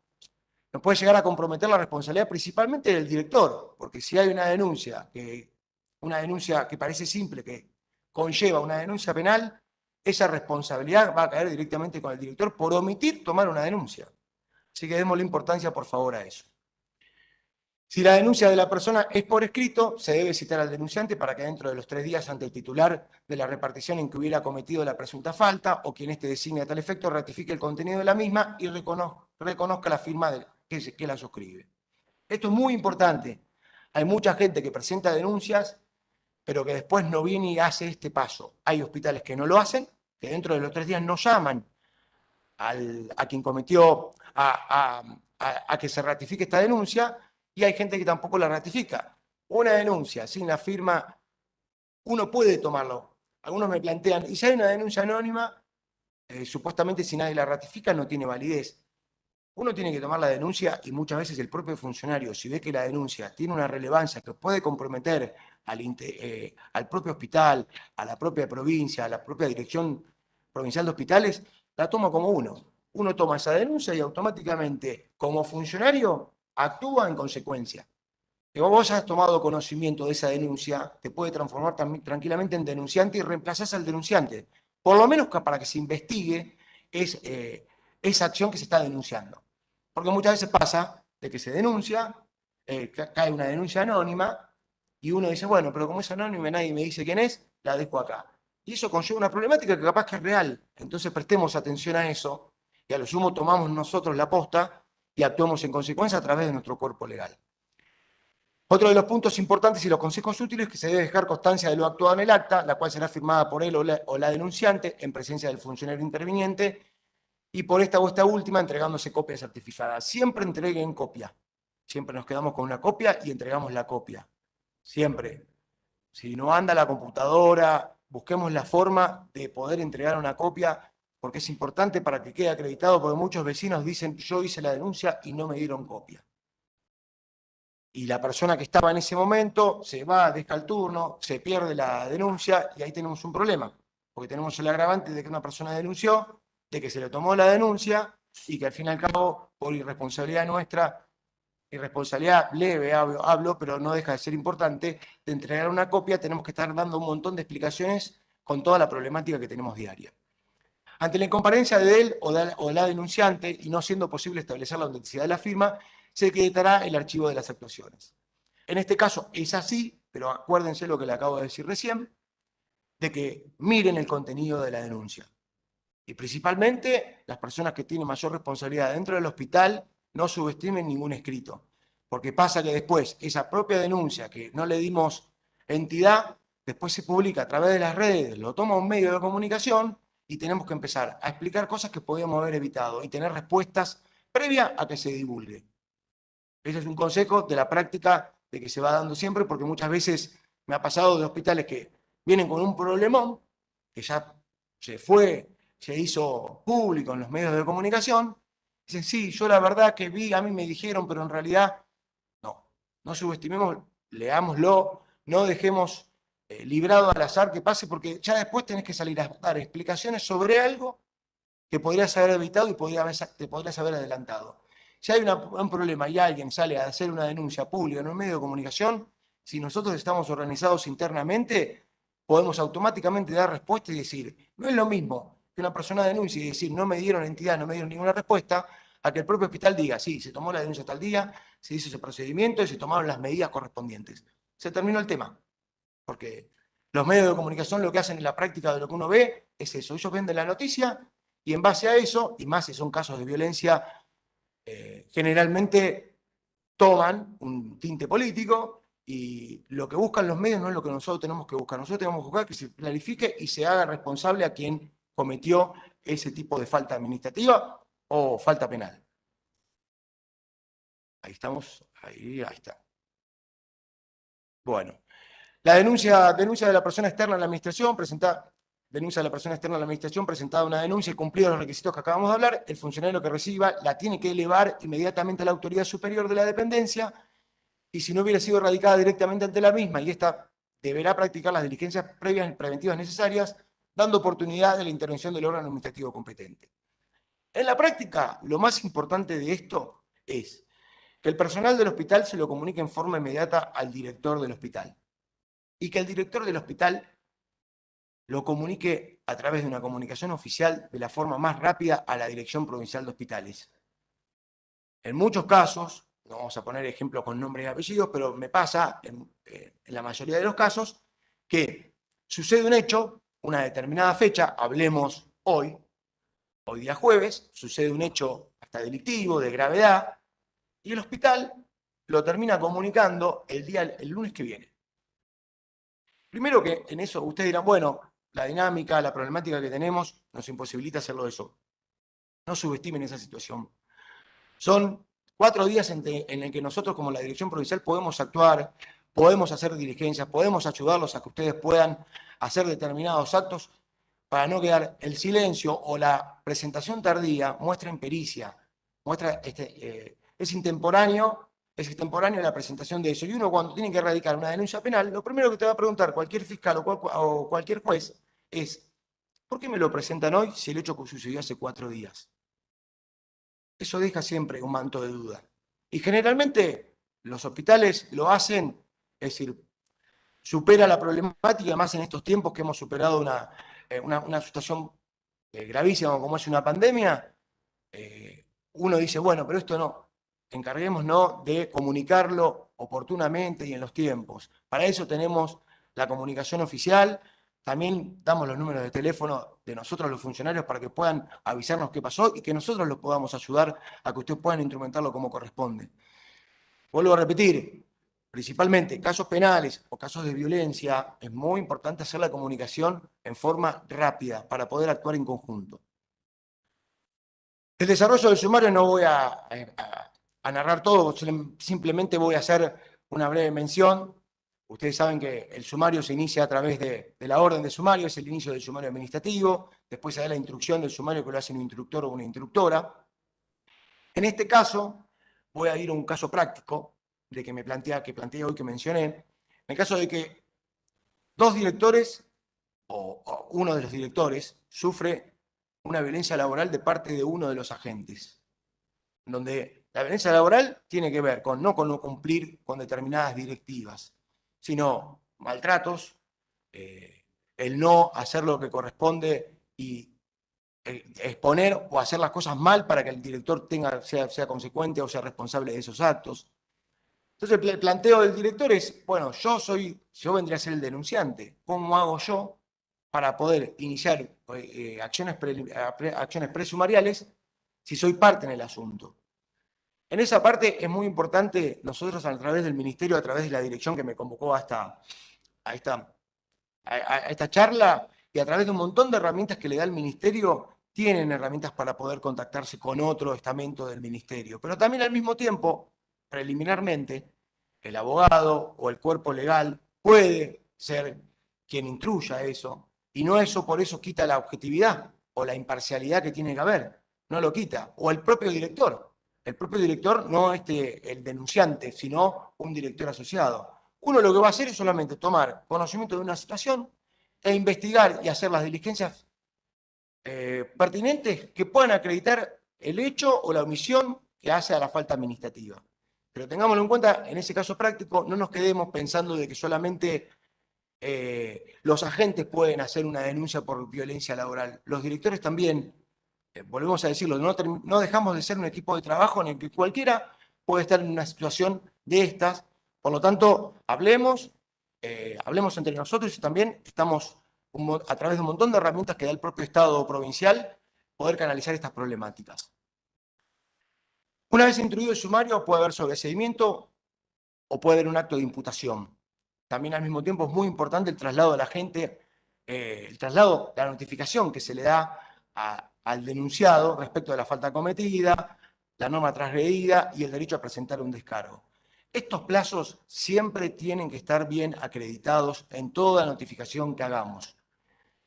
Speaker 2: nos puede llegar a comprometer la responsabilidad principalmente del director, porque si hay una denuncia que parece simple, que conlleva una denuncia penal, esa responsabilidad va a caer directamente con el director por omitir tomar una denuncia. Así que démosle importancia, por favor, a eso. Si la denuncia de la persona es por escrito, se debe citar al denunciante para que dentro de los 3 días ante el titular de la repartición en que hubiera cometido la presunta falta o quien éste designe a tal efecto ratifique el contenido de la misma y reconozca la firma que la suscribe. Esto es muy importante. Hay mucha gente que presenta denuncias, pero que después no viene y hace este paso. Hay hospitales que no lo hacen, que dentro de los 3 días no llaman a quien cometió, a que se ratifique esta denuncia, y hay gente que tampoco la ratifica. Una denuncia sin la firma, uno puede tomarlo. Algunos me plantean, y si hay una denuncia anónima, supuestamente si nadie la ratifica no tiene validez. Uno tiene que tomar la denuncia y muchas veces el propio funcionario, si ve que la denuncia tiene una relevancia que puede comprometer al propio hospital, a la propia provincia, a la propia dirección provincial de hospitales, la toma como uno. Uno toma esa denuncia y automáticamente, como funcionario, actúa en consecuencia. Que vos hayas tomado conocimiento de esa denuncia, te puede transformar tranquilamente en denunciante y reemplazás al denunciante. Por lo menos para que se investigue esa acción que se está denunciando. Porque muchas veces pasa de que se denuncia, cae una denuncia anónima, y uno dice, bueno, pero como es anónima y nadie me dice quién es, la dejo acá. Y eso conlleva una problemática que capaz que es real. Entonces prestemos atención a eso y a lo sumo tomamos nosotros la posta y actuamos en consecuencia a través de nuestro cuerpo legal. Otro de los puntos importantes y los consejos útiles es que se debe dejar constancia de lo actuado en el acta, la cual será firmada por él o la denunciante en presencia del funcionario interviniente y por esta o esta última entregándose copia certificada. Siempre entreguen copia. Siempre nos quedamos con una copia y entregamos la copia. Siempre. Si no anda la computadora, busquemos la forma de poder entregar una copia porque es importante para que quede acreditado, porque muchos vecinos dicen, yo hice la denuncia y no me dieron copia. Y la persona que estaba en ese momento se va, deja el turno, se pierde la denuncia y ahí tenemos un problema, porque tenemos el agravante de que una persona denunció, de que se le tomó la denuncia y que al fin y al cabo, por irresponsabilidad nuestra, irresponsabilidad leve hablo, pero no deja de ser importante, de entregar una copia, tenemos que estar dando un montón de explicaciones con toda la problemática que tenemos diaria. Ante la incomparecencia de él o la denunciante y no siendo posible establecer la autenticidad de la firma, se acreditará el archivo de las actuaciones. En este caso es así, pero acuérdense lo que le acabo de decir recién, de que miren el contenido de la denuncia. Y principalmente las personas que tienen mayor responsabilidad dentro del hospital no subestimen ningún escrito. Porque pasa que después esa propia denuncia que no le dimos entidad, después se publica a través de las redes, lo toma un medio de comunicación y tenemos que empezar a explicar cosas que podíamos haber evitado y tener respuestas previas a que se divulgue. Ese es un consejo de la práctica de que se va dando siempre, porque muchas veces me ha pasado de hospitales que vienen con un problemón, que ya se fue, se hizo público en los medios de comunicación, dicen, sí, yo la verdad que vi, a mí me dijeron, pero en realidad no, no subestimemos, leámoslo, no dejemos librado al azar que pase, porque ya después tenés que salir a dar explicaciones sobre algo que podrías haber evitado y te podrías haber adelantado. Si hay un problema y alguien sale a hacer una denuncia pública en un medio de comunicación, si nosotros estamos organizados internamente, podemos automáticamente dar respuesta y decir, no es lo mismo que una persona denuncie y decir, no me dieron entidad, no me dieron ninguna respuesta, a que el propio hospital diga, sí, se tomó la denuncia tal día, se hizo ese procedimiento y se tomaron las medidas correspondientes. Se terminó el tema, porque Los medios de comunicación lo que hacen en la práctica de lo que uno ve es eso. Ellos venden la noticia y en base a eso, y más si son casos de violencia, generalmente toman un tinte político y lo que buscan los medios no es lo que nosotros tenemos que buscar. Nosotros tenemos que buscar que se clarifique y se haga responsable a quien cometió ese tipo de falta administrativa o falta penal. Ahí estamos, ahí está. Bueno, la denuncia de la persona externa a la administración, denuncia de la persona externa a la administración, presentada una denuncia y cumplidos los requisitos que acabamos de hablar, el funcionario que reciba la tiene que elevar inmediatamente a la autoridad superior de la dependencia y si no hubiera sido radicada directamente ante la misma y ésta deberá practicar las diligencias previas y preventivas necesarias, dando oportunidad de la intervención del órgano administrativo competente. En la práctica, lo más importante de esto es que el personal del hospital se lo comunique en forma inmediata al director del hospital y que el director del hospital lo comunique a través de una comunicación oficial de la forma más rápida a la Dirección Provincial de Hospitales. En muchos casos, no vamos a poner ejemplos con nombres y apellidos, pero me pasa en la mayoría de los casos que sucede un hecho, una determinada fecha, hablemos hoy día jueves, sucede un hecho hasta delictivo, de gravedad, y el hospital lo termina comunicando el lunes que viene. Primero que en eso ustedes dirán, bueno, la dinámica, la problemática que tenemos nos imposibilita hacerlo eso. No subestimen esa situación. Son 4 días en el que nosotros como la Dirección Provincial podemos actuar, podemos hacer diligencias, podemos ayudarlos a que ustedes puedan hacer determinados actos para no quedar el silencio o la presentación tardía muestra impericia, muestra es extemporáneo la presentación de eso. Y uno cuando tiene que erradicar una denuncia penal, lo primero que te va a preguntar cualquier fiscal o cualquier juez es, ¿por qué me lo presentan hoy si el hecho sucedió hace 4 días? Eso deja siempre un manto de duda. Y generalmente los hospitales lo hacen, es decir, supera la problemática, más en estos tiempos que hemos superado una situación gravísima como es una pandemia, uno dice, bueno, pero esto no, encarguémonos de comunicarlo oportunamente y en los tiempos. Para eso tenemos la comunicación oficial, también damos los números de teléfono de nosotros los funcionarios para que puedan avisarnos qué pasó y que nosotros los podamos ayudar a que ustedes puedan instrumentarlo como corresponde. Vuelvo a repetir, principalmente casos penales o casos de violencia, es muy importante hacer la comunicación en forma rápida para poder actuar en conjunto. El desarrollo del sumario no voy a narrar todo, simplemente voy a hacer una breve mención. Ustedes saben que el sumario se inicia a través de la orden de sumario, es el inicio del sumario administrativo, después se da la instrucción del sumario que lo hace un instructor o una instructora. En este caso, voy a ir a un caso práctico de que planteé hoy, que mencioné. En el caso de que 2 directores o uno de los directores sufre una violencia laboral de parte de uno de los agentes, donde la violencia laboral tiene que ver no con no cumplir con determinadas directivas, sino maltratos, el no hacer lo que corresponde y exponer o hacer las cosas mal para que el director sea consecuente o sea responsable de esos actos. Entonces el planteo del director es, bueno, yo vendría a ser el denunciante. ¿Cómo hago yo para poder iniciar acciones presumariales si soy parte en el asunto? En esa parte es muy importante, nosotros a través del ministerio, a través de la dirección que me convocó a esta charla y a través de un montón de herramientas que le da el ministerio, tienen herramientas para poder contactarse con otro estamento del ministerio. Pero también al mismo tiempo, preliminarmente, el abogado o el cuerpo legal puede ser quien instruya eso, y no eso por eso quita la objetividad o la imparcialidad que tiene que haber, no lo quita, o el propio director. El propio director no el denunciante, sino un director asociado. Uno lo que va a hacer es solamente tomar conocimiento de una situación e investigar y hacer las diligencias pertinentes que puedan acreditar el hecho o la omisión que hace a la falta administrativa. Pero tengámoslo en cuenta, en ese caso práctico, no nos quedemos pensando de que solamente los agentes pueden hacer una denuncia por violencia laboral. Los directores también, volvemos a decirlo, no dejamos de ser un equipo de trabajo en el que cualquiera puede estar en una situación de estas. Por lo tanto, hablemos hablemos entre nosotros y también estamos a través de un montón de herramientas que da el propio Estado provincial poder canalizar estas problemáticas. Una vez introducido el sumario puede haber sobreseimiento o puede haber un acto de imputación. También al mismo tiempo es muy importante el traslado de la gente, el traslado, la notificación que se le da al denunciado respecto de la falta cometida, la norma transgredida y el derecho a presentar un descargo. Estos plazos siempre tienen que estar bien acreditados en toda notificación que hagamos.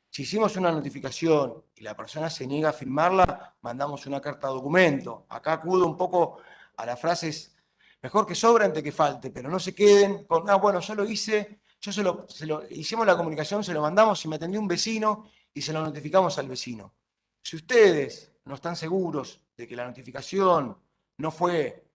Speaker 2: Si hicimos una notificación y la persona se niega a firmarla, mandamos una carta documento. Acá acudo un poco a las frases, mejor que sobre antes que falte, pero no se queden con, bueno, yo lo hice, hicimos la comunicación, se lo mandamos y me atendió un vecino y se lo notificamos al vecino. Si ustedes no están seguros de que la notificación no fue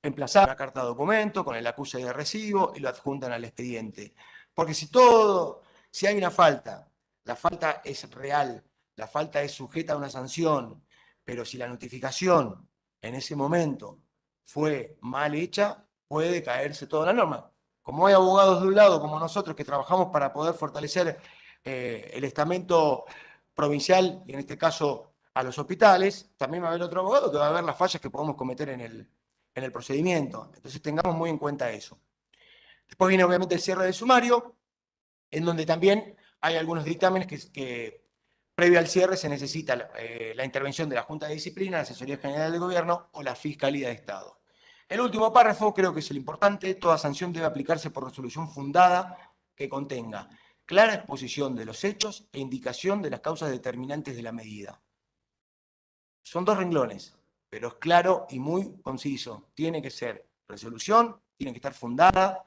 Speaker 2: emplazada, una carta documento con el acuse de recibo y lo adjuntan al expediente. Porque si hay una falta, la falta es real, la falta es sujeta a una sanción, pero si la notificación en ese momento fue mal hecha, puede caerse toda la norma. Como hay abogados de un lado, como nosotros, que trabajamos para poder fortalecer el estamento provincial, y en este caso a los hospitales, también va a haber otro abogado que va a ver las fallas que podemos cometer en el procedimiento. Entonces tengamos muy en cuenta eso. Después viene obviamente el cierre del sumario, en donde también hay algunos dictámenes que previo al cierre se necesita la intervención de la Junta de Disciplina, la Asesoría General de Gobierno o la Fiscalía de Estado. El último párrafo creo que es el importante: toda sanción debe aplicarse por resolución fundada que contenga clara exposición de los hechos e indicación de las causas determinantes de la medida. Son 2 renglones, pero es claro y muy conciso. Tiene que ser resolución, tiene que estar fundada,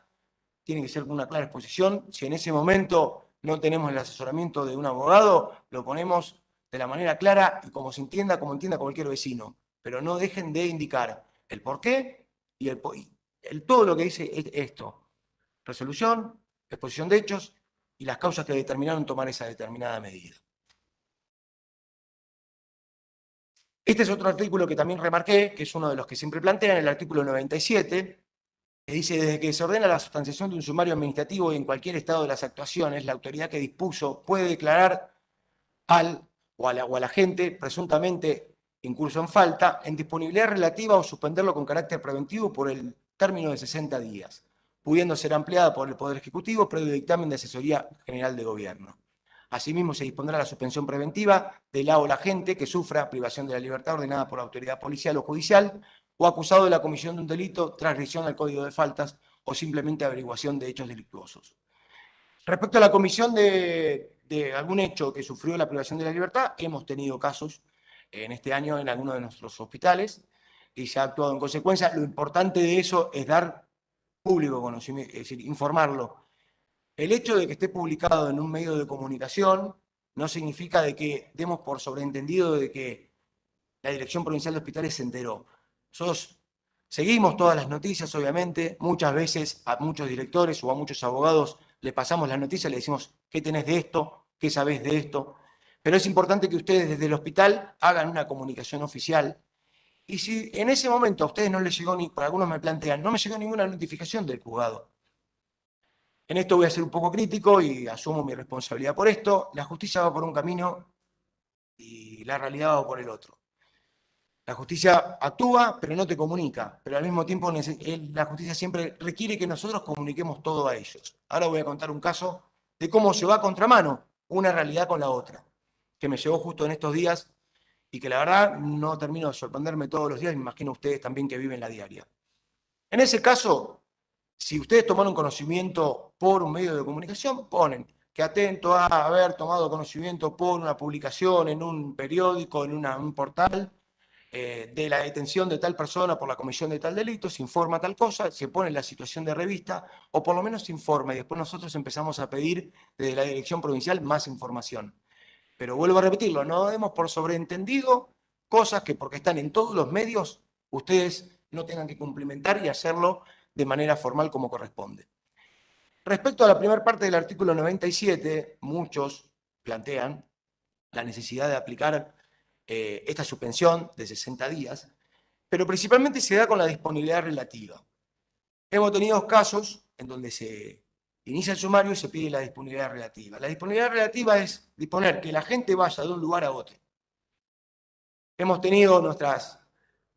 Speaker 2: tiene que ser con una clara exposición. Si en ese momento no tenemos el asesoramiento de un abogado, lo ponemos de la manera clara y como entienda cualquier vecino. Pero no dejen de indicar el porqué y todo lo que dice esto. Resolución, exposición de hechos y las causas que determinaron tomar esa determinada medida. Este es otro artículo que también remarqué, que es uno de los que siempre plantean, el artículo 97, que dice: desde que se ordena la sustanciación de un sumario administrativo y en cualquier estado de las actuaciones, la autoridad que dispuso puede declarar o a la gente presuntamente incurso en falta en disponibilidad relativa o suspenderlo con carácter preventivo por el término de 60 días, pudiendo ser ampliada por el Poder Ejecutivo previo dictamen de Asesoría General de Gobierno. Asimismo, se dispondrá la suspensión preventiva de la o la agente que sufra privación de la libertad ordenada por la autoridad policial o judicial o acusado de la comisión de un delito, transgresión al Código de Faltas o simplemente averiguación de hechos delictuosos. Respecto a la comisión de algún hecho que sufrió la privación de la libertad, hemos tenido casos en este año en algunos de nuestros hospitales y se ha actuado en consecuencia. Lo importante de eso es dar público conocimiento, es decir, informarlo. El hecho de que esté publicado en un medio de comunicación no significa de que demos por sobreentendido de que la Dirección Provincial de Hospitales se enteró. Nosotros seguimos todas las noticias, obviamente, muchas veces a muchos directores o a muchos abogados le pasamos la noticia, le decimos: ¿qué tenés de esto? ¿Qué sabés de esto? Pero es importante que ustedes desde el hospital hagan una comunicación oficial. Y si en ese momento a ustedes no les llegó, por algunos me plantean, no me llegó ninguna notificación del juzgado. En esto voy a ser un poco crítico y asumo mi responsabilidad por esto. La justicia va por un camino y la realidad va por el otro. La justicia actúa, pero no te comunica. Pero al mismo tiempo la justicia siempre requiere que nosotros comuniquemos todo a ellos. Ahora voy a contar un caso de cómo se va a contramano una realidad con la otra, que me llegó justo en estos días y que la verdad no termino de sorprenderme todos los días, me imagino ustedes también que viven la diaria. En ese caso, si ustedes tomaron conocimiento por un medio de comunicación, ponen que atento a haber tomado conocimiento por una publicación en un periódico, en un portal, de la detención de tal persona por la comisión de tal delito, se informa tal cosa, se pone en la situación de revista, o por lo menos se informa, y después nosotros empezamos a pedir desde la Dirección Provincial más información. Pero vuelvo a repetirlo, no demos por sobreentendido cosas que porque están en todos los medios, ustedes no tengan que cumplimentar y hacerlo de manera formal como corresponde. Respecto a la primera parte del artículo 97, muchos plantean la necesidad de aplicar esta suspensión de 60 días, pero principalmente se da con la disponibilidad relativa. Hemos tenido casos en donde se inicia el sumario y se pide la disponibilidad relativa. La disponibilidad relativa es disponer que la gente vaya de un lugar a otro. Hemos tenido nuestras,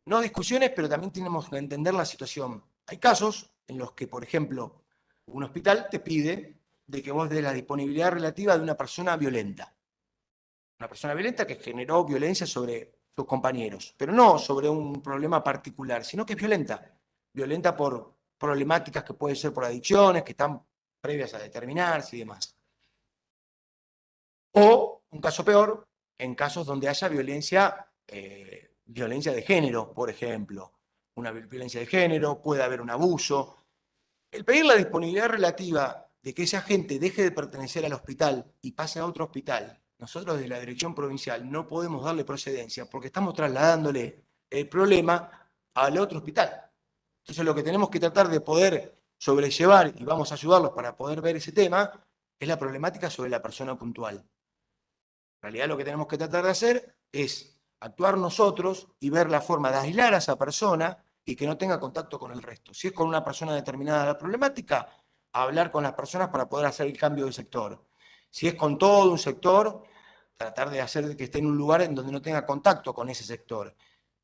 Speaker 2: no discusiones, pero también tenemos que entender la situación. Hay casos en los que, por ejemplo, un hospital te pide de que vos des la disponibilidad relativa de una persona violenta. Una persona violenta que generó violencia sobre sus compañeros, pero no sobre un problema particular, sino que es violenta. Violenta por problemáticas que pueden ser por adicciones, que están previas a determinarse y demás. O, un caso peor, en casos donde haya violencia de género, por ejemplo. Una violencia de género, puede haber un abuso. El pedir la disponibilidad relativa de que esa gente deje de pertenecer al hospital y pase a otro hospital, nosotros desde la dirección provincial no podemos darle procedencia porque estamos trasladándole el problema al otro hospital. Entonces lo que tenemos que tratar de poder sobrellevar, y vamos a ayudarlos para poder ver ese tema, es la problemática sobre la persona puntual. En realidad lo que tenemos que tratar de hacer es actuar nosotros y ver la forma de aislar a esa persona y que no tenga contacto con el resto. Si es con una persona determinada la problemática, hablar con las personas para poder hacer el cambio de sector. Si es con todo un sector, tratar de hacer que esté en un lugar en donde no tenga contacto con ese sector.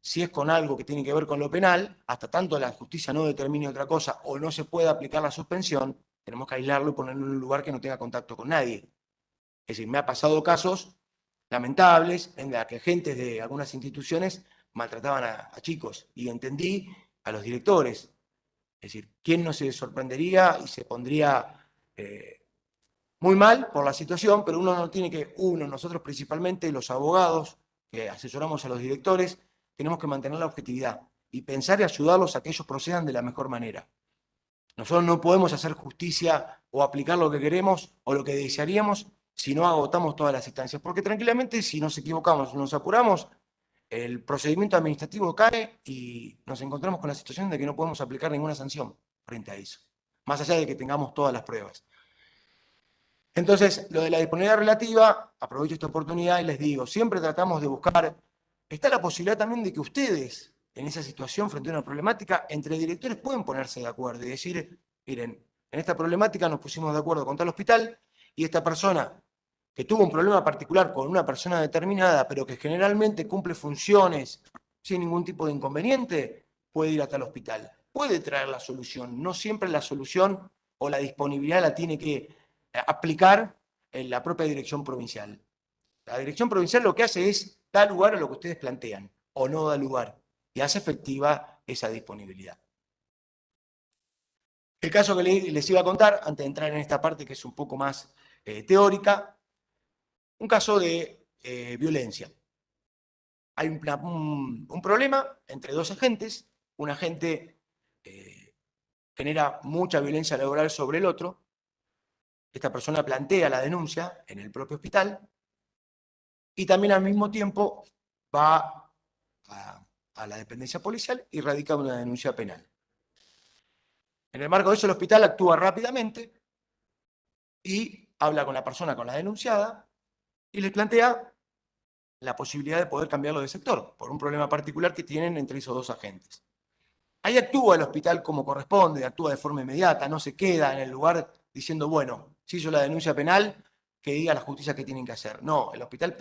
Speaker 2: Si es con algo que tiene que ver con lo penal, hasta tanto la justicia no determine otra cosa o no se pueda aplicar la suspensión, tenemos que aislarlo y ponerlo en un lugar que no tenga contacto con nadie. Es decir, me ha pasado casos lamentables en la que agentes de algunas instituciones maltrataban a chicos y entendí a los directores. Es decir, ¿quién no se sorprendería y se pondría muy mal por la situación? Pero uno no tiene que, nosotros principalmente, los abogados que asesoramos a los directores, tenemos que mantener la objetividad y pensar y ayudarlos a que ellos procedan de la mejor manera. Nosotros no podemos hacer justicia o aplicar lo que queremos o lo que desearíamos si no agotamos todas las instancias. Porque tranquilamente, si nos equivocamos, nos apuramos, el procedimiento administrativo cae y nos encontramos con la situación de que no podemos aplicar ninguna sanción frente a eso, más allá de que tengamos todas las pruebas. Entonces, lo de la disponibilidad relativa, aprovecho esta oportunidad y les digo, siempre tratamos de buscar, está la posibilidad también de que ustedes, en esa situación, frente a una problemática, entre directores pueden ponerse de acuerdo y decir, miren, en esta problemática nos pusimos de acuerdo con tal hospital y esta persona que tuvo un problema particular con una persona determinada, pero que generalmente cumple funciones sin ningún tipo de inconveniente, puede ir a tal hospital. Puede traer la solución. No siempre la solución o la disponibilidad la tiene que aplicar en la propia dirección provincial. La dirección provincial lo que hace es dar lugar a lo que ustedes plantean o no da lugar y hace efectiva esa disponibilidad. El caso que les iba a contar, antes de entrar en esta parte que es un poco más teórica, un caso de violencia. Hay un problema entre dos agentes, un agente genera mucha violencia laboral sobre el otro, esta persona plantea la denuncia en el propio hospital y también al mismo tiempo va a la dependencia policial y radica una denuncia penal. En el marco de eso el hospital actúa rápidamente y habla con la persona, con la denunciada, y le plantea la posibilidad de poder cambiarlo de sector por un problema particular que tienen entre esos dos agentes. Ahí actúa el hospital como corresponde, actúa de forma inmediata, no se queda en el lugar diciendo, bueno, si hizo la denuncia penal, que diga la justicia qué tienen que hacer. No, el hospital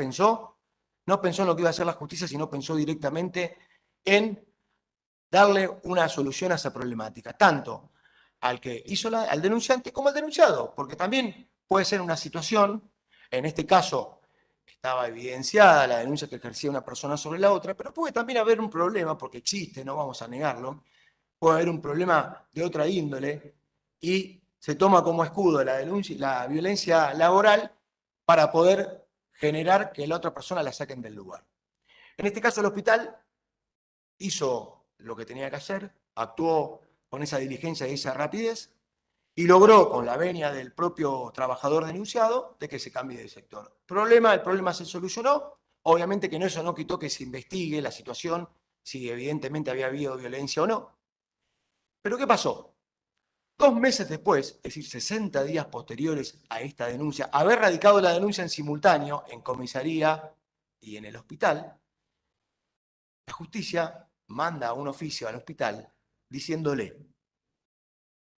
Speaker 2: no pensó en lo que iba a hacer la justicia, sino pensó directamente en darle una solución a esa problemática, tanto al que hizo al denunciante como al denunciado, porque también puede ser una situación, en este caso estaba evidenciada la denuncia que ejercía una persona sobre la otra, pero puede también haber un problema, porque existe, no vamos a negarlo, puede haber un problema de otra índole y se toma como escudo la denuncia, la violencia laboral para poder generar que la otra persona la saquen del lugar. En este caso el hospital hizo lo que tenía que hacer, actuó con esa diligencia y esa rapidez y logró, con la venia del propio trabajador denunciado, de que se cambie de sector. El problema se solucionó, obviamente que eso no quitó que se investigue la situación, si evidentemente había habido violencia o no. Pero ¿qué pasó? 2 meses después, es decir, 60 días posteriores a esta denuncia, haber radicado la denuncia en simultáneo en comisaría y en el hospital, la justicia manda un oficio al hospital diciéndole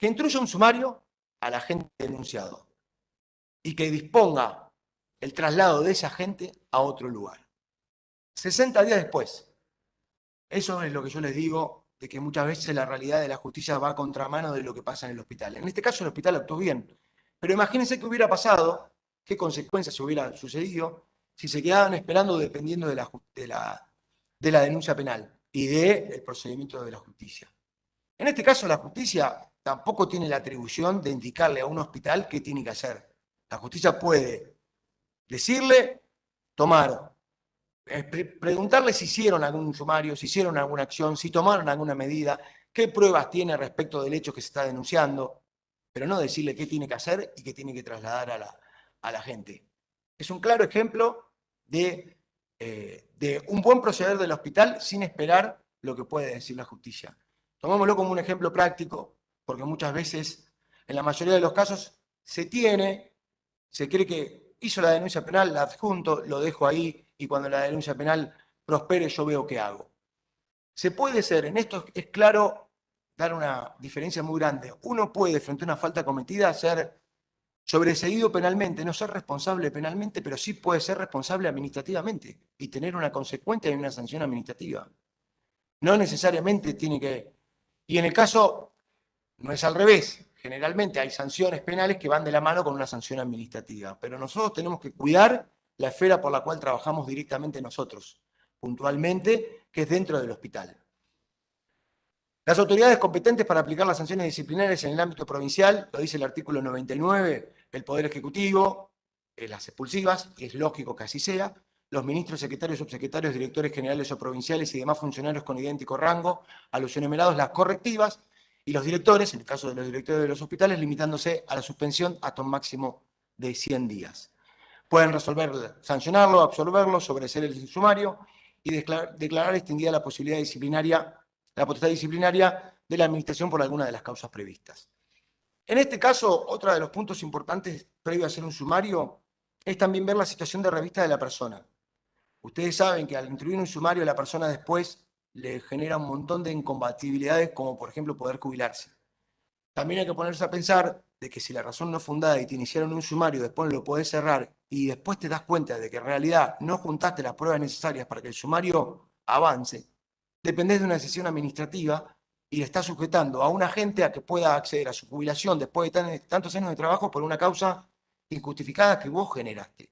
Speaker 2: que instruya un sumario al agente denunciado y que disponga el traslado de ese agente a otro lugar. 60 días después. Eso es lo que yo les digo, de que muchas veces la realidad de la justicia va a contramano de lo que pasa en el hospital. En este caso el hospital actuó bien, pero imagínense qué hubiera pasado, qué consecuencias hubieran sucedido si se quedaban esperando dependiendo de la denuncia penal y del procedimiento de la justicia. En este caso la justicia tampoco tiene la atribución de indicarle a un hospital qué tiene que hacer. La justicia puede decirle, tomar preguntarle si hicieron algún sumario, si hicieron alguna acción, si tomaron alguna medida, qué pruebas tiene respecto del hecho que se está denunciando, pero no decirle qué tiene que hacer y qué tiene que trasladar a la gente. Es un claro ejemplo de un buen proceder del hospital sin esperar lo que puede decir la justicia. Tomémoslo como un ejemplo práctico, porque muchas veces, en la mayoría de los casos, se cree que hizo la denuncia penal, la adjunto, lo dejo ahí y cuando la denuncia penal prospere yo veo qué hago. Se puede ser, en esto es claro dar una diferencia muy grande. Uno puede, frente a una falta cometida, ser sobreseído penalmente, no ser responsable penalmente, pero sí puede ser responsable administrativamente y tener una consecuencia y una sanción administrativa. No necesariamente tiene que... Y en el caso, no es al revés. Generalmente hay sanciones penales que van de la mano con una sanción administrativa, pero nosotros tenemos que cuidar la esfera por la cual trabajamos directamente nosotros, puntualmente, que es dentro del hospital. Las autoridades competentes para aplicar las sanciones disciplinarias en el ámbito provincial, lo dice el artículo 99, el Poder Ejecutivo, las expulsivas, y es lógico que así sea, los ministros, secretarios, subsecretarios, directores generales o provinciales y demás funcionarios con idéntico rango, a los enumerados las correctivas, y los directores, en el caso de los directores de los hospitales, limitándose a la suspensión hasta un máximo de 100 días. Pueden resolver, sancionarlo, absolverlo, sobreseer el sumario y declarar extinguida la posibilidad disciplinaria, la potestad disciplinaria de la administración por alguna de las causas previstas. En este caso, otro de los puntos importantes previo a hacer un sumario es también ver la situación de revista de la persona. Ustedes saben que al instruir un sumario, la persona después le genera un montón de incompatibilidades, como por ejemplo poder jubilarse. También hay que ponerse a pensar de que si la razón no es fundada y te iniciaron un sumario, después lo podés cerrar y después te das cuenta de que en realidad no juntaste las pruebas necesarias para que el sumario avance, dependés de una decisión administrativa y le estás sujetando a un agente a que pueda acceder a su jubilación después de tantos años de trabajo por una causa injustificada que vos generaste.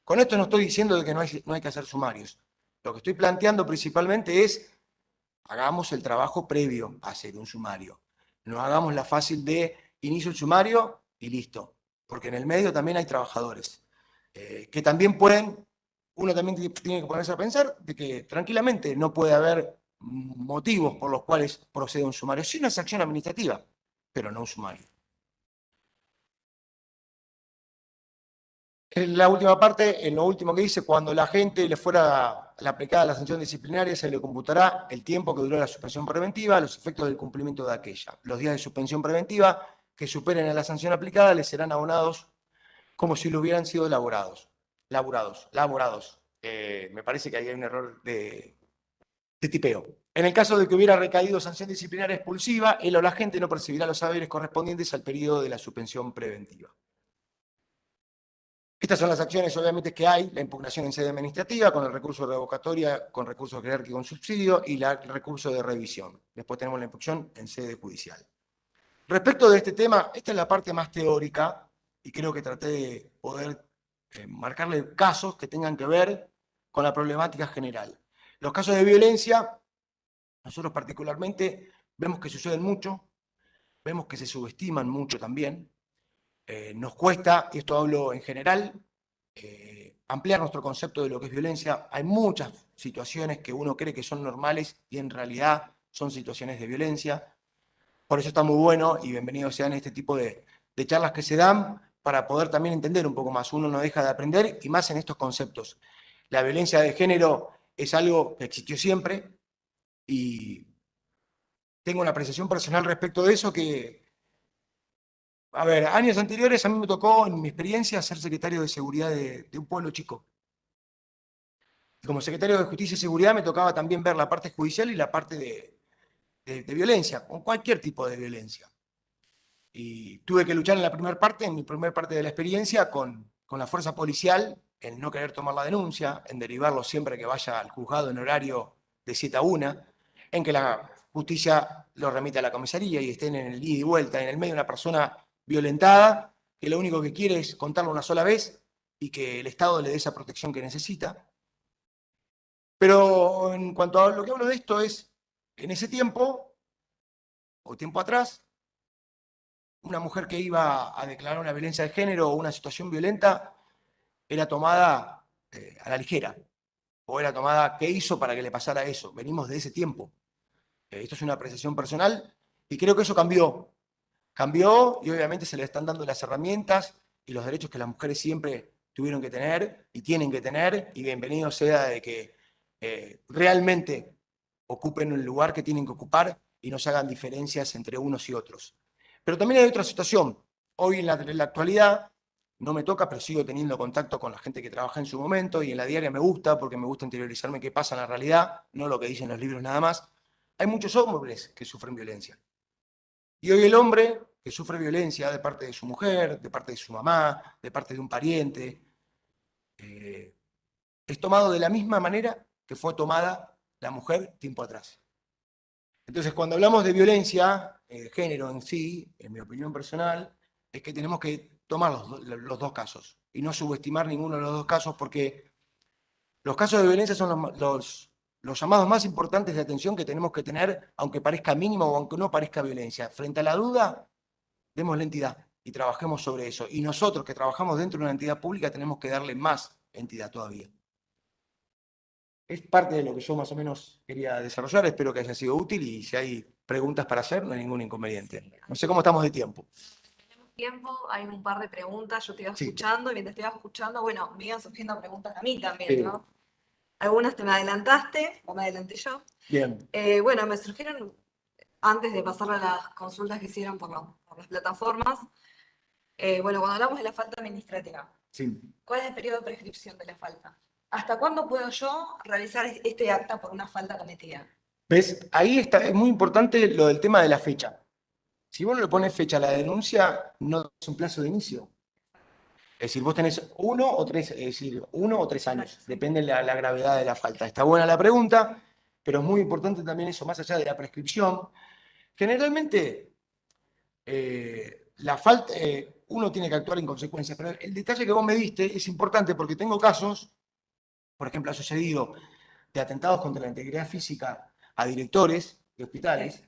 Speaker 2: Con esto no estoy diciendo de que no hay que hacer sumarios. Lo que estoy planteando principalmente es hagamos el trabajo previo a hacer un sumario. No hagamos la fácil de inicio el sumario y listo. Porque en el medio también hay trabajadores que también pueden, uno también tiene que ponerse a pensar de que tranquilamente no puede haber motivos por los cuales procede un sumario. Sí una acción administrativa, pero no un sumario. En la última parte, en lo último que dice, cuando la gente le fuera aplicada la sanción disciplinaria, se le computará el tiempo que duró la suspensión preventiva, los efectos del cumplimiento de aquella. Los días de suspensión preventiva que superen a la sanción aplicada les serán abonados como si lo hubieran sido laborados. Me parece que ahí hay un error de tipeo. En el caso de que hubiera recaído sanción disciplinaria expulsiva, él o la gente no percibirá los saberes correspondientes al periodo de la suspensión preventiva. Estas son las acciones, obviamente, que hay: la impugnación en sede administrativa, con el recurso de revocatoria, con recurso jerárquico con subsidio y el recurso de revisión. Después tenemos la impugnación en sede judicial. Respecto de este tema, esta es la parte más teórica y creo que traté de poder marcarle casos que tengan que ver con la problemática general. Los casos de violencia, nosotros particularmente vemos que suceden mucho, vemos que se subestiman mucho también. Nos cuesta, y esto hablo en general, ampliar nuestro concepto de lo que es violencia. Hay muchas situaciones que uno cree que son normales y en realidad son situaciones de violencia. Por eso está muy bueno y bienvenidos sean este tipo de charlas que se dan para poder también entender un poco más. Uno no deja de aprender y más en estos conceptos. La violencia de género es algo que existió siempre y tengo una apreciación personal respecto de eso que, a ver, años anteriores a mí me tocó, en mi experiencia, ser secretario de seguridad de un pueblo chico. Y como secretario de Justicia y Seguridad me tocaba también ver la parte judicial y la parte de violencia, con cualquier tipo de violencia. Y tuve que luchar en la primera parte, en mi primera parte de la experiencia, con la fuerza policial, en no querer tomar la denuncia, en derivarlo siempre que vaya al juzgado en horario de 7 a 1, en que la justicia lo remita a la comisaría y estén en el ida y vuelta, en el medio de una persona violentada, que lo único que quiere es contarlo una sola vez y que el Estado le dé esa protección que necesita. Pero en cuanto a lo que hablo de esto es, en ese tiempo, o tiempo atrás, una mujer que iba a declarar una violencia de género o una situación violenta era tomada a la ligera, o era tomada, ¿qué hizo para que le pasara eso? Venimos de ese tiempo. Esto es una apreciación personal y creo que eso cambió. Cambió y obviamente se le están dando las herramientas y los derechos que las mujeres siempre tuvieron que tener y tienen que tener, y bienvenido sea de que realmente ocupen el lugar que tienen que ocupar y no se hagan diferencias entre unos y otros. Pero también hay otra situación. Hoy en la actualidad no me toca, pero sigo teniendo contacto con la gente que trabaja en su momento, y en la diaria me gusta porque me gusta interiorizarme qué pasa en la realidad, no lo que dicen los libros nada más. Hay muchos hombres que sufren violencia. Y hoy el hombre que sufre violencia de parte de su mujer, de parte de su mamá, de parte de un pariente, eh, es tomado de la misma manera que fue tomada la mujer tiempo atrás. Entonces, cuando hablamos de violencia, de género en sí, en mi opinión personal, es que tenemos que tomar los dos casos y no subestimar ninguno de los dos casos, porque los casos de violencia son los llamados más importantes de atención que tenemos que tener, aunque parezca mínimo o aunque no parezca violencia. Frente a la duda, demos la entidad y trabajemos sobre eso. Y nosotros que trabajamos dentro de una entidad pública tenemos que darle más entidad todavía. Es parte de lo que yo más o menos quería desarrollar. Espero que haya sido útil y si hay preguntas para hacer, no hay ningún inconveniente. No sé cómo estamos de tiempo.
Speaker 1: Tenemos tiempo, hay un par de preguntas, yo te iba
Speaker 2: Sí,
Speaker 1: escuchando y mientras te iba escuchando, bueno, me iban surgiendo preguntas a mí también,
Speaker 2: sí.
Speaker 1: ¿no? Algunas te me adelantaste, o me adelanté yo.
Speaker 2: Bien,
Speaker 1: Bueno, me surgieron antes de pasar a las consultas que hicieron por las plataformas. Bueno, cuando hablamos de la falta administrativa,
Speaker 2: sí.
Speaker 1: ¿cuál es el periodo de prescripción de la falta? ¿Hasta cuándo puedo yo realizar este acta por una falta cometida?
Speaker 2: ¿Ves? Ahí está, es muy importante lo del tema de la fecha. Si vos no le pones fecha a la denuncia, no es un plazo de inicio. Es decir, vos tenés 1 o 3, es decir, 1 o 3 años, depende de la gravedad de la falta. Está buena la pregunta, pero es muy importante también eso, más allá de la prescripción. Generalmente, la falta, uno tiene que actuar en consecuencia, pero el detalle que vos me diste es importante porque tengo casos, por ejemplo, ha sucedido de atentados contra la integridad física a directores de hospitales,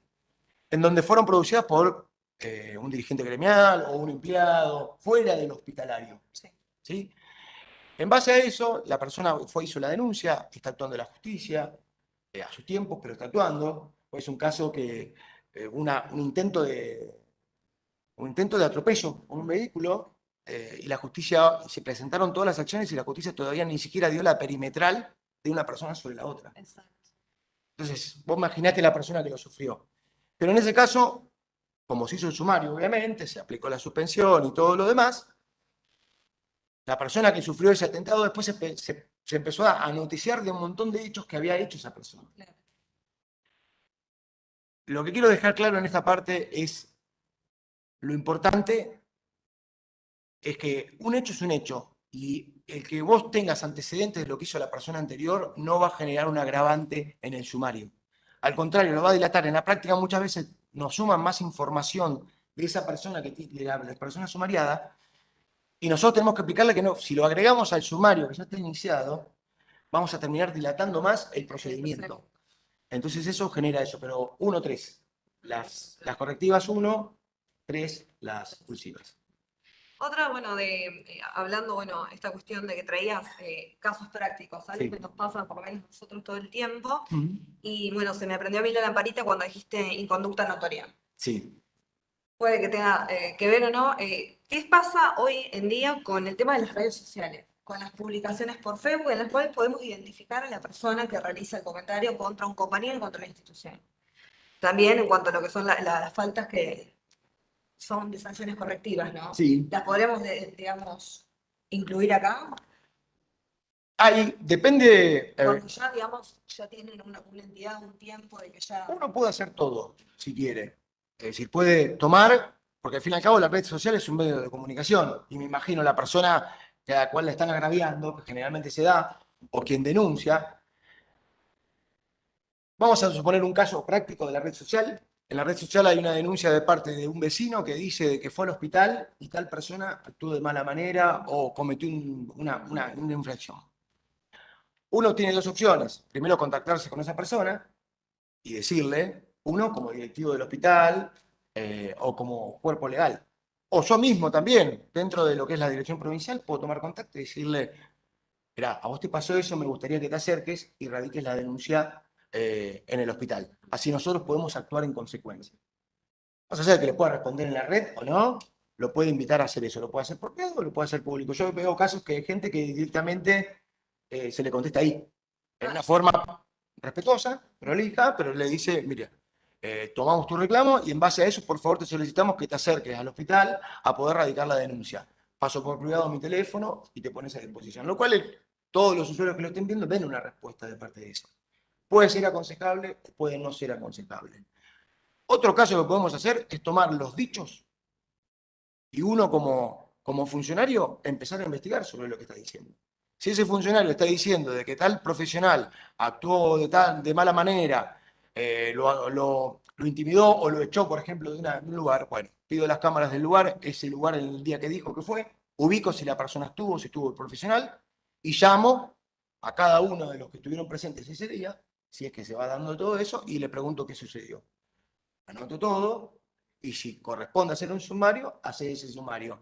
Speaker 2: en donde fueron producidas por un dirigente gremial o un empleado fuera del hospitalario.
Speaker 1: Sí.
Speaker 2: ¿Sí? En base a eso, la persona hizo la denuncia, está actuando la justicia, a sus tiempos, pero está actuando. Es un caso que un intento de atropello con un vehículo, y la justicia, se presentaron todas las acciones y la justicia todavía ni siquiera dio la perimetral de una persona sobre la otra.
Speaker 1: Exacto.
Speaker 2: Entonces, vos imaginate la persona que lo sufrió. Pero en ese caso, como se hizo el sumario, obviamente, se aplicó la suspensión y todo lo demás, la persona que sufrió ese atentado después se empezó a noticiar de un montón de hechos que había hecho esa persona.
Speaker 1: Claro.
Speaker 2: Lo que quiero dejar claro en esta parte es lo importante es que un hecho es un hecho, y el que vos tengas antecedentes de lo que hizo la persona anterior no va a generar un agravante en el sumario. Al contrario, lo va a dilatar. En la práctica muchas veces nos suman más información de esa persona, de la persona sumariada, y nosotros tenemos que explicarle que no, si lo agregamos al sumario que ya está iniciado, vamos a terminar dilatando más el procedimiento. Entonces eso genera eso, pero 1, 3. Las correctivas 1, 3 las expulsivas.
Speaker 1: Otra, bueno, hablando, bueno, esta cuestión de que traías casos prácticos, algo
Speaker 2: Sí.
Speaker 1: que nos pasa por lo menos nosotros todo el tiempo,
Speaker 2: Ujú.
Speaker 1: y bueno, se me prendió a mí la lamparita cuando dijiste inconducta notoria.
Speaker 2: Sí.
Speaker 1: Puede que tenga que ver o no. ¿Qué pasa hoy en día con el tema de las redes sociales? Con las publicaciones por Facebook, en las cuales podemos identificar a la persona que realiza el comentario contra un compañero y contra la institución. También en cuanto a lo que son las faltas que son de sanciones correctivas, ¿no?
Speaker 2: Sí.
Speaker 1: ¿Las podremos, digamos, incluir acá?
Speaker 2: Ahí depende.
Speaker 1: Cuando ya, digamos, ya tienen una entidad, un tiempo de que ya...
Speaker 2: Uno puede hacer todo, si quiere. Es decir, puede tomar, Porque al fin y al cabo la red social es un medio de comunicación y me imagino la persona a la cual le están agraviando, que generalmente se da, o quien denuncia. Vamos a suponer un caso práctico de la red social. En la red social hay una denuncia de parte de un vecino que dice que fue al hospital y tal persona actuó de mala manera o cometió una infracción. Uno tiene dos opciones. Primero, contactarse con esa persona y decirle, uno como directivo del hospital o como cuerpo legal. O yo mismo también, dentro de lo que es la dirección provincial, puedo tomar contacto y decirle, mirá, a vos te pasó eso, me gustaría que te acerques y radiques la denuncia en el hospital. Así nosotros podemos actuar en consecuencia. Más allá de que le pueda responder en la red o no, lo puede invitar a hacer eso. Lo puede hacer por privado o lo puede hacer público. Yo veo casos que hay gente que directamente se le contesta ahí, en una forma respetuosa, prolija, pero le dice, mira, tomamos tu reclamo y en base a eso, por favor, te solicitamos que te acerques al hospital a poder radicar la denuncia. Paso por privado mi teléfono y te pones a disposición. Lo cual todos los usuarios que lo estén viendo ven una respuesta de parte de eso. Puede ser aconsejable, puede no ser aconsejable. Otro caso que podemos hacer es tomar los dichos y uno como funcionario empezar a investigar sobre lo que está diciendo. Si ese funcionario está diciendo de que tal profesional actuó de mala manera, lo intimidó o lo echó, por ejemplo, de un lugar, bueno, pido las cámaras del lugar, ese lugar en el día que dijo que fue, ubico si la persona estuvo, si estuvo el profesional, y llamo a cada uno de los que estuvieron presentes ese día, si es que se va dando todo eso, y le pregunto qué sucedió. Anoto todo, y si corresponde hacer un sumario, hace ese sumario.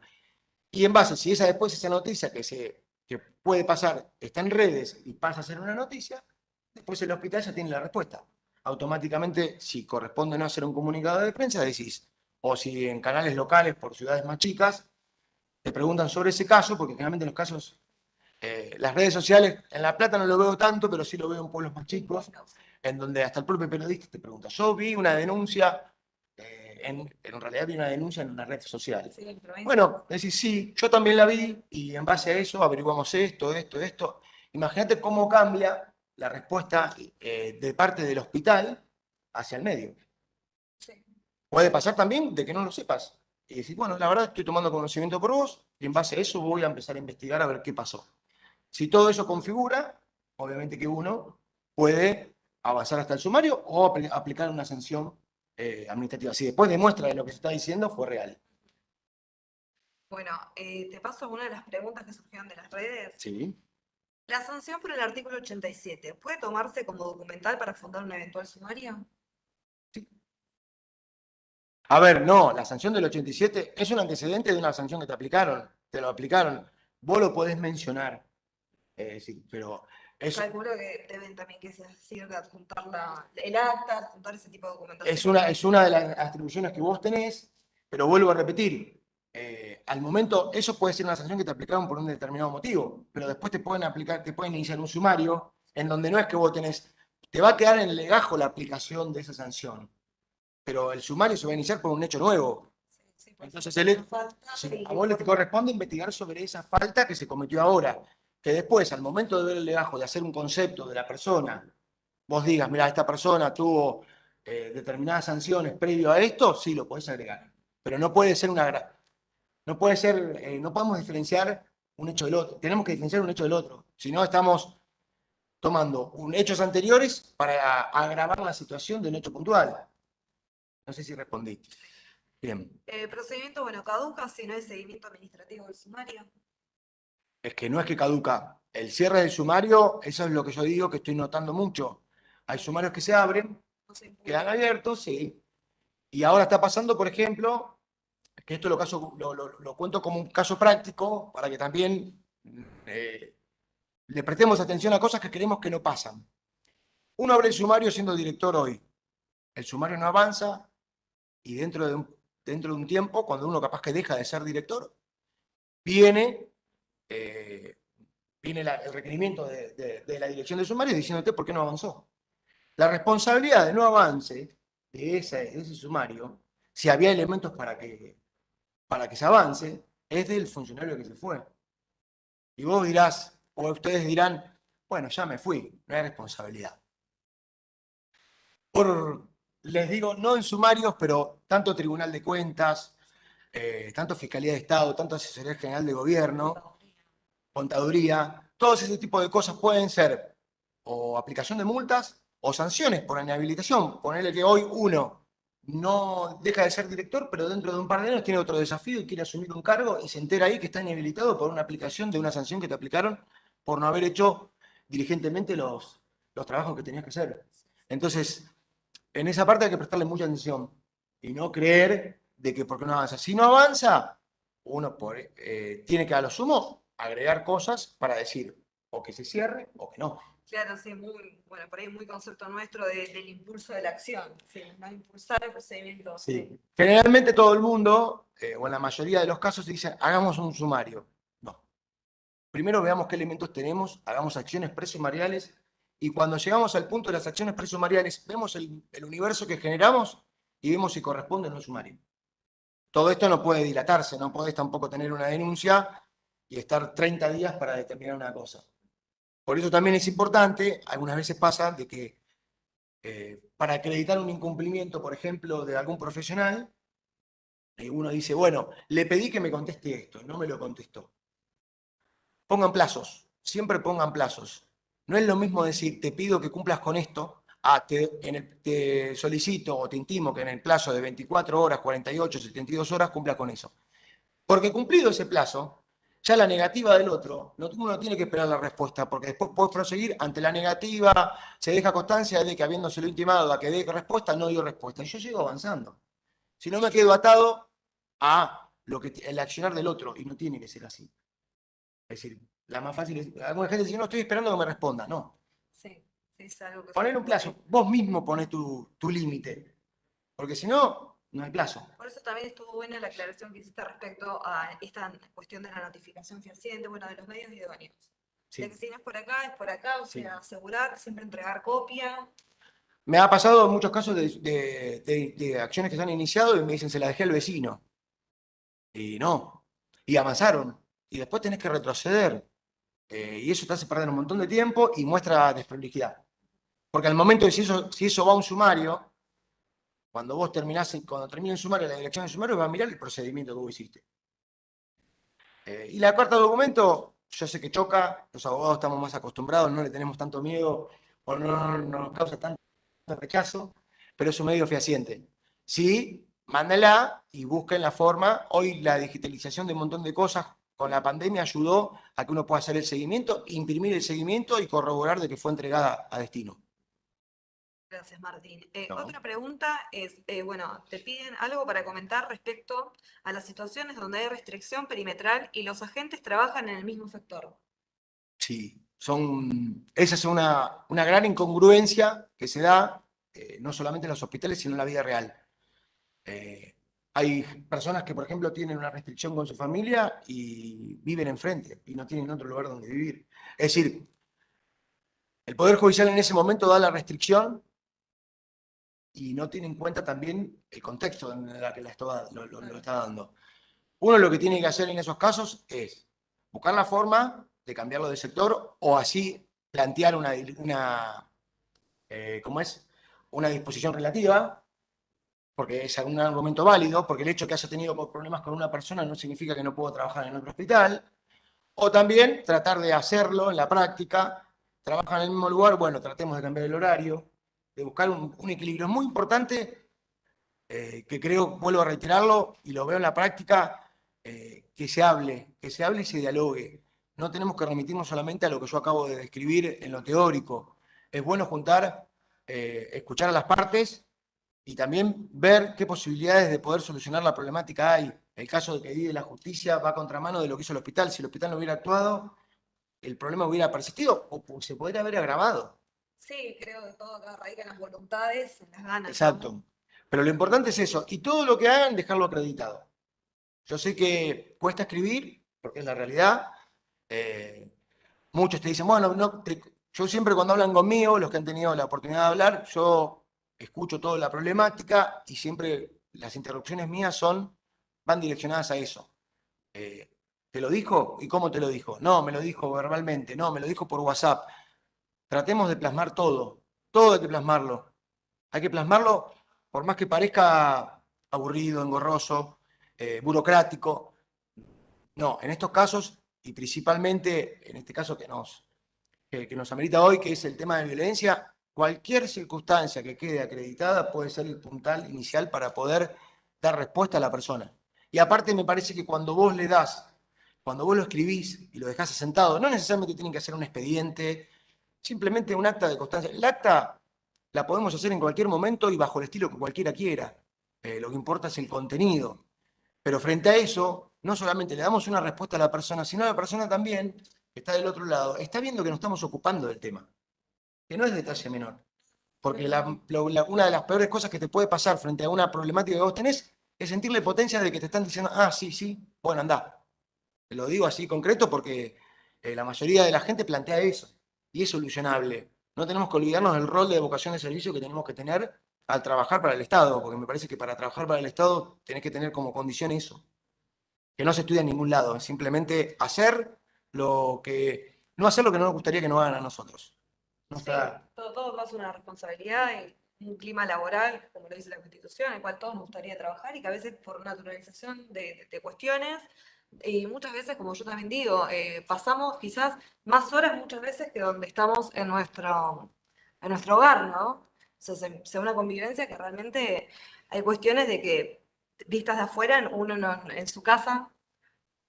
Speaker 2: Y en base, si después esa noticia que puede pasar está en redes y pasa a ser una noticia, después el hospital ya tiene la respuesta. Automáticamente, si corresponde no hacer un comunicado de prensa, decís, o si en canales locales por ciudades más chicas, te preguntan sobre ese caso, porque generalmente los casos, las redes sociales, en La Plata no lo veo tanto, pero sí lo veo en pueblos más chicos, en donde hasta el propio periodista te pregunta, yo vi una denuncia en realidad vi una denuncia en una red social.
Speaker 1: Sí, en provincia.
Speaker 2: Bueno, decís, sí, yo también la vi y en base a eso averiguamos esto. Imagínate cómo cambia la respuesta de parte del hospital hacia el medio.
Speaker 1: Sí.
Speaker 2: Puede pasar también de que no lo sepas. Y decir, bueno, la verdad estoy tomando conocimiento por vos y en base a eso voy a empezar a investigar a ver qué pasó. Si todo eso configura, obviamente que uno puede avanzar hasta el sumario o aplicar una sanción administrativa. Si después demuestra que lo que se está diciendo fue real.
Speaker 1: Bueno, te paso una de las preguntas que surgieron de las redes.
Speaker 2: Sí.
Speaker 1: La sanción por el artículo 87, ¿puede tomarse como documental para fundar un eventual sumario?
Speaker 2: A ver, no, la sanción del 87 es un antecedente de una sanción que te aplicaron. Te lo aplicaron. Vos lo podés mencionar, sí, pero es,
Speaker 1: Calculo que deben también que se sirve adjuntar el acta, adjuntar ese tipo de
Speaker 2: es,
Speaker 1: documentación.
Speaker 2: una, es una de las atribuciones que vos tenés, pero vuelvo a repetir. Al momento, eso puede ser una sanción que te aplicaron por un determinado motivo, pero después te pueden aplicar, te pueden iniciar un sumario en donde no es que vos tenés, te va a quedar en el legajo la aplicación de esa sanción, pero el sumario se va a iniciar por un hecho nuevo.
Speaker 1: Sí, sí,
Speaker 2: Entonces,
Speaker 1: falta
Speaker 2: sí,
Speaker 1: y
Speaker 2: a vos le corresponde investigar sobre esa falta que se cometió ahora. Que después, al momento de ver el legajo, de hacer un concepto de la persona, vos digas, mira, esta persona tuvo determinadas sanciones previo a esto, sí, lo podés agregar. Pero no puede ser no puede ser, no podemos diferenciar un hecho del otro. Tenemos que diferenciar un hecho del otro. Si no, estamos tomando hechos anteriores para agravar la situación de un hecho puntual. No sé si respondí. Bien.
Speaker 1: procedimiento, bueno, caduca si no hay seguimiento administrativo del sumario.
Speaker 2: Es que no es que caduca. El cierre del sumario, eso es lo que yo digo que estoy notando mucho. Hay sumarios que se abren,
Speaker 1: No se impugna.
Speaker 2: quedan abiertos, sí. Y ahora está pasando, por ejemplo, que esto lo cuento como un caso práctico para que también eh, le prestemos atención a cosas que creemos que no pasan. Uno abre el sumario siendo director hoy. El sumario no avanza y dentro de un tiempo, cuando uno capaz que deja de ser director, viene eh, viene el requerimiento de la dirección del sumario diciéndote por qué no avanzó. La responsabilidad de no avance de ese sumario, si había elementos para que se avance, es del funcionario que se fue. Y vos dirás, o ustedes dirán, bueno, ya me fui, no hay responsabilidad. Les digo, no en sumarios, pero tanto Tribunal de Cuentas, tanto Fiscalía de Estado, tanto Asesoría General de Gobierno, Contaduría, todos ese tipo de cosas pueden ser o aplicación de multas o sanciones por inhabilitación. Ponerle que hoy uno no deja de ser director, pero dentro de un par de años tiene otro desafío y quiere asumir un cargo y se entera ahí que está inhabilitado por una aplicación de una sanción que te aplicaron por no haber hecho diligentemente los trabajos que tenías que hacer. Entonces, en esa parte hay que prestarle mucha atención y no creer de que porque no avanza. Si no avanza, uno tiene que a lo sumo agregar cosas para decir o que se cierre o que no.
Speaker 1: Claro, sí, muy, bueno, por ahí muy concepto nuestro del impulso de la acción, sí, no impulsar el procedimiento.
Speaker 2: Sí. Generalmente todo el mundo, o en la mayoría de los casos, dice, hagamos un sumario. No. Primero veamos qué elementos tenemos, hagamos acciones presumariales, y cuando llegamos al punto de las acciones presumariales, vemos el universo que generamos y vemos si corresponde o no al sumario. Todo esto no puede dilatarse, no podés tampoco tener una denuncia y estar 30 días para determinar una cosa. Por eso también es importante, algunas veces pasa, de que para acreditar un incumplimiento, por ejemplo, de algún profesional, uno dice, bueno, le pedí que me conteste esto, no me lo contestó. Pongan plazos, siempre pongan plazos. No es lo mismo decir, te pido que cumplas con esto, te solicito o te intimo que en el plazo de 24 horas, 48, 72 horas cumplas con eso. Porque cumplido ese plazo, ya la negativa del otro, uno tiene que esperar la respuesta, porque después puedes proseguir ante la negativa, se deja constancia de que habiéndoselo intimado a que dé respuesta, no dio respuesta. Y yo sigo avanzando. Si no me quedo atado a el accionar del otro, y no tiene que ser así. Es decir, la más fácil es, alguna gente dice, no, estoy esperando que me responda. No.
Speaker 1: Sí, es algo que
Speaker 2: Poner un plazo, vos mismo ponés tu límite, porque si no, no hay plazo.
Speaker 1: Por eso también estuvo buena la aclaración que hiciste respecto a esta cuestión de la notificación fehaciente, bueno, de los medios idóneos.
Speaker 2: Sí.
Speaker 1: De que si no es por acá, o sea, asegurar, siempre entregar copia.
Speaker 2: Me ha pasado en muchos casos de acciones que se han iniciado y me dicen, se la dejé al vecino. Y no. Y avanzaron. Y después tenés que retroceder. Y eso te hace perder un montón de tiempo y muestra desprolijidad. Porque al momento de si eso va a un sumario, cuando termina el sumario, la dirección del sumario va a mirar el procedimiento que vos hiciste. Y la carta de documento, yo sé que choca, los abogados estamos más acostumbrados, no le tenemos tanto miedo o no nos causa tanto rechazo, pero es un medio fehaciente. Sí, mándenla y busquen la forma. Hoy la digitalización de un montón de cosas con la pandemia ayudó a que uno pueda hacer el seguimiento, imprimir el seguimiento y corroborar de que fue entregada a destino.
Speaker 1: Gracias, Martín.
Speaker 2: No.
Speaker 1: Otra pregunta es, bueno, te piden algo para comentar respecto a las situaciones donde hay restricción perimetral y los agentes trabajan en el mismo sector.
Speaker 2: Sí, esa es una gran incongruencia que se da no solamente en los hospitales, sino en la vida real. Hay personas que, por ejemplo, tienen una restricción con su familia y viven enfrente y no tienen otro lugar donde vivir. Es decir, el Poder Judicial en ese momento da la restricción y no tiene en cuenta también el contexto en el que lo está dando. Uno lo que tiene que hacer en esos casos es buscar la forma de cambiarlo de sector o así plantear ¿cómo es? Una disposición relativa, porque es un argumento válido, porque el hecho de que haya tenido problemas con una persona no significa que no puedo trabajar en otro hospital, o también tratar de hacerlo en la práctica, trabajan en el mismo lugar, bueno, tratemos de cambiar el horario, de buscar un equilibrio. Es muy importante, que creo, vuelvo a reiterarlo, y lo veo en la práctica, que se hable y se dialogue. No tenemos que remitirnos solamente a lo que yo acabo de describir en lo teórico. Es bueno juntar, escuchar a las partes y también ver qué posibilidades de poder solucionar la problemática hay. El caso de que vive la justicia va a contramano de lo que hizo el hospital. Si el hospital no hubiera actuado, el problema hubiera persistido o se podría haber agravado.
Speaker 1: Sí, creo que todo acá radica en las voluntades, en las ganas.
Speaker 2: Exacto.
Speaker 1: ¿No?
Speaker 2: Pero lo importante es eso. Y todo lo que hagan, dejarlo acreditado. Yo sé que cuesta escribir, porque es la realidad. Eh, Muchos te dicen, bueno, yo siempre cuando hablan conmigo, los que han tenido la oportunidad de hablar, yo escucho toda la problemática y siempre las interrupciones mías van direccionadas a eso. Eh, ¿Te lo dijo? ¿Y cómo te lo dijo? No, me lo dijo verbalmente, no, me lo dijo por WhatsApp. Tratemos de plasmar todo, todo hay que plasmarlo. Hay que plasmarlo, por más que parezca aburrido, engorroso. burocrático. No, en estos casos, y principalmente en este caso que nos amerita hoy, que es el tema de violencia, cualquier circunstancia que quede acreditada puede ser el puntal inicial para poder dar respuesta a la persona. Y aparte me parece que cuando vos lo escribís y lo dejás asentado, no necesariamente tienen que hacer un expediente, simplemente un acta de constancia. El acta la podemos hacer en cualquier momento y bajo el estilo que cualquiera quiera. Lo que importa es el contenido. Pero frente a eso, no solamente le damos una respuesta a la persona, sino a la persona también, que está del otro lado, está viendo que nos estamos ocupando del tema, que no es detalle menor. Porque una de las peores cosas que te puede pasar frente a una problemática que vos tenés es sentirle potencia de que te están diciendo, ah, sí, sí, bueno, andá. Te lo digo así concreto porque la mayoría de la gente plantea eso y es solucionable. No tenemos que olvidarnos del rol de vocación de servicio que tenemos que tener al trabajar para el Estado, porque me parece que para trabajar para el Estado tenés que tener como condición eso, que no se estudia en ningún lado, es simplemente no hacer lo que no nos gustaría que nos hagan a nosotros. No
Speaker 1: Sí,
Speaker 2: está,
Speaker 1: todo más una responsabilidad y un clima laboral, como lo dice la Constitución, en el cual todos nos gustaría trabajar y que a veces por naturalización de cuestiones, y muchas veces, como yo también digo, pasamos quizás más horas muchas veces que donde estamos en nuestro hogar, ¿no? O sea, se una convivencia que realmente hay cuestiones de que vistas de afuera, uno en su casa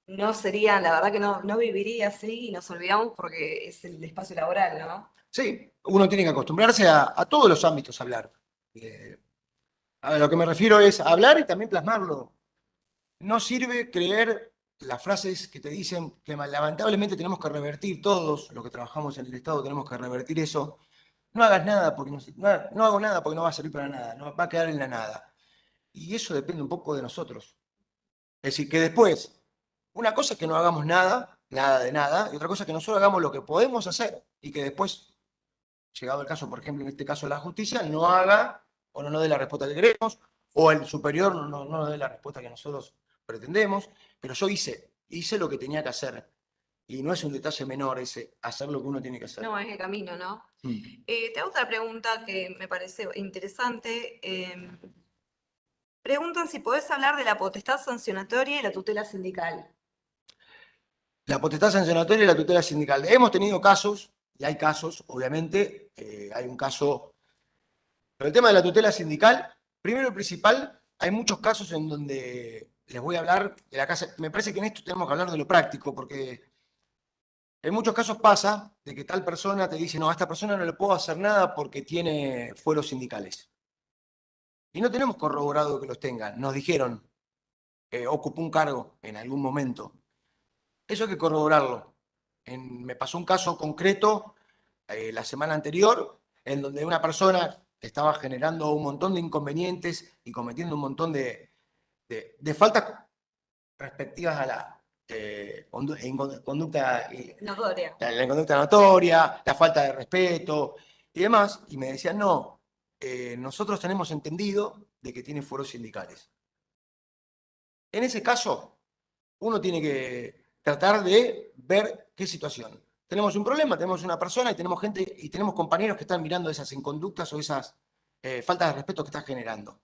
Speaker 1: no sería, la verdad que no viviría así y nos olvidamos porque es el espacio laboral, ¿no?
Speaker 2: sí, uno tiene que acostumbrarse a todos los ámbitos a hablar. Eh, a lo que me refiero es hablar y también plasmarlo. No sirve creer las frases que te dicen que lamentablemente tenemos que revertir todos los que trabajamos en el Estado, tenemos que revertir eso. No hagas nada porque no hago nada porque no va a servir para nada, no va a quedar en la nada. Y eso depende un poco de nosotros. Es decir, que después, una cosa es que no hagamos nada, nada de nada, y otra cosa es que nosotros hagamos lo que podemos hacer y que después, llegado el caso, por ejemplo, en este caso la justicia, no haga o no nos dé la respuesta que queremos, o el superior no nos dé la respuesta que nosotros pretendemos, pero yo hice lo que tenía que hacer. Y no es un detalle menor ese, hacer lo que uno tiene que hacer.
Speaker 1: No, es el camino, ¿no?
Speaker 2: Mm.
Speaker 1: Te hago otra pregunta que me parece interesante. Preguntan si podés hablar de la potestad sancionatoria y la tutela sindical.
Speaker 2: La potestad sancionatoria y la tutela sindical. Hemos tenido casos, y hay casos, obviamente, hay un caso. Pero el tema de la tutela sindical, primero y principal, hay muchos casos en donde les voy a hablar de la casa. Me parece que en esto tenemos que hablar de lo práctico, porque en muchos casos pasa de que tal persona te dice, no, a esta persona no le puedo hacer nada porque tiene fueros sindicales. Y no tenemos corroborado que los tengan. Nos dijeron, ocupó un cargo en algún momento. Eso hay que corroborarlo. Me pasó un caso concreto la semana anterior, en donde una persona que estaba generando un montón de inconvenientes y cometiendo un montón de faltas respectivas a la conducta,
Speaker 1: Notoria.
Speaker 2: la conducta notoria, la falta de respeto y demás, y me decían, no, nosotros tenemos entendido de que tiene fueros sindicales. En ese caso, uno tiene que tratar de ver qué situación. Tenemos un problema, tenemos una persona y tenemos gente y tenemos compañeros que están mirando esas inconductas o esas faltas de respeto que está generando.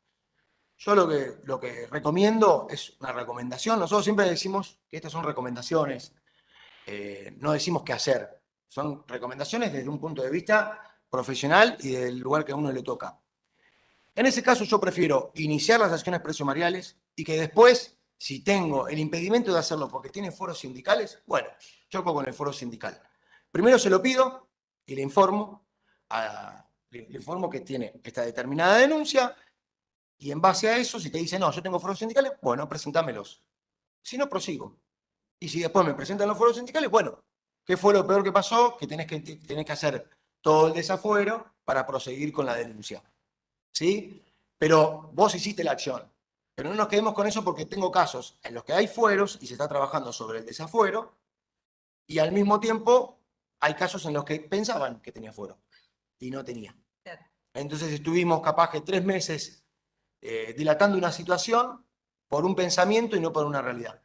Speaker 2: Yo lo que recomiendo es una recomendación. Nosotros siempre decimos que estas son recomendaciones, no decimos qué hacer. Son recomendaciones desde un punto de vista profesional y del lugar que a uno le toca. En ese caso yo prefiero iniciar las acciones presumariales y que después, si tengo el impedimento de hacerlo porque tiene foros sindicales, bueno, choco con el foro sindical. Primero se lo pido y le informo que tiene esta determinada denuncia y en base a eso, si te dice, no, yo tengo foros sindicales, bueno, presentámelos. Si no, prosigo. Y si después me presentan los foros sindicales, bueno, ¿qué fue lo peor que pasó? Que tenés que hacer todo el desafuero para proseguir con la denuncia. ¿Sí? Pero vos hiciste la acción. Pero no nos quedemos con eso porque tengo casos en los que hay fueros y se está trabajando sobre el desafuero y al mismo tiempo hay casos en los que pensaban que tenía fuero y no tenía.
Speaker 1: Claro.
Speaker 2: Entonces estuvimos capaz que 3 meses dilatando una situación por un pensamiento y no por una realidad.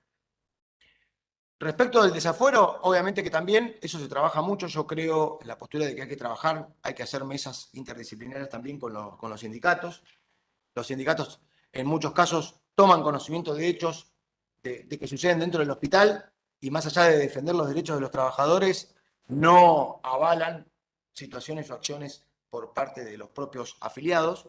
Speaker 2: Respecto del desafuero, obviamente que también eso se trabaja mucho. Yo creo en la postura de que hay que trabajar, hay que hacer mesas interdisciplinarias también con los sindicatos. Los sindicatos, en muchos casos, toman conocimiento de hechos de que suceden dentro del hospital y más allá de defender los derechos de los trabajadores, no avalan situaciones o acciones por parte de los propios afiliados.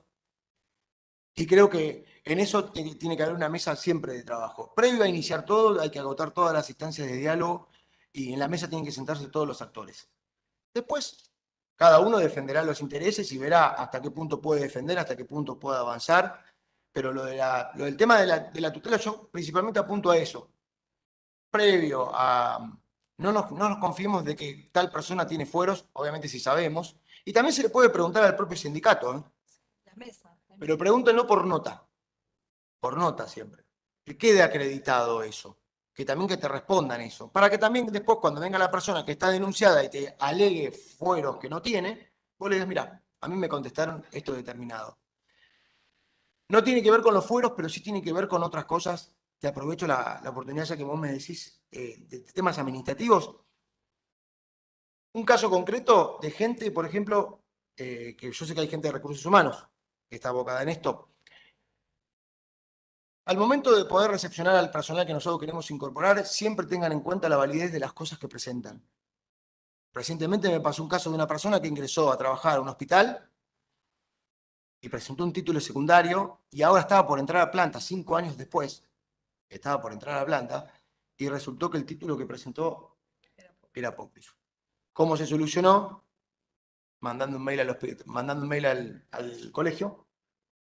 Speaker 2: Y creo que en eso tiene que haber una mesa siempre de trabajo. Previo a iniciar todo, hay que agotar todas las instancias de diálogo y en la mesa tienen que sentarse todos los actores. Después, cada uno defenderá los intereses y verá hasta qué punto puede defender, hasta qué punto puede avanzar. Pero lo del tema de la tutela, yo principalmente apunto a eso. Previo a... no nos confiemos de que tal persona tiene fueros, obviamente si sabemos. Y también se le puede preguntar al propio sindicato, ¿eh?
Speaker 1: Las mesas.
Speaker 2: Pero pregúntenlo por nota siempre. Que quede acreditado eso. Que también que te respondan eso. Para que también después cuando venga la persona que está denunciada y te alegue fueros que no tiene, vos le digas, mira, a mí me contestaron esto determinado. No tiene que ver con los fueros, pero sí tiene que ver con otras cosas. Te aprovecho la oportunidad ya que vos me decís de temas administrativos. Un caso concreto de gente, por ejemplo, que yo sé que hay gente de recursos humanos que está abocada en esto. Al momento de poder recepcionar al personal que nosotros queremos incorporar, siempre tengan en cuenta la validez de las cosas que presentan. Recientemente me pasó un caso de una persona que ingresó a trabajar a un hospital y presentó un título secundario y ahora estaba por entrar a planta, 5 años después, estaba por entrar a planta y resultó que el título que presentó era apócrifo. ¿Cómo se solucionó? Mandando un mail al colegio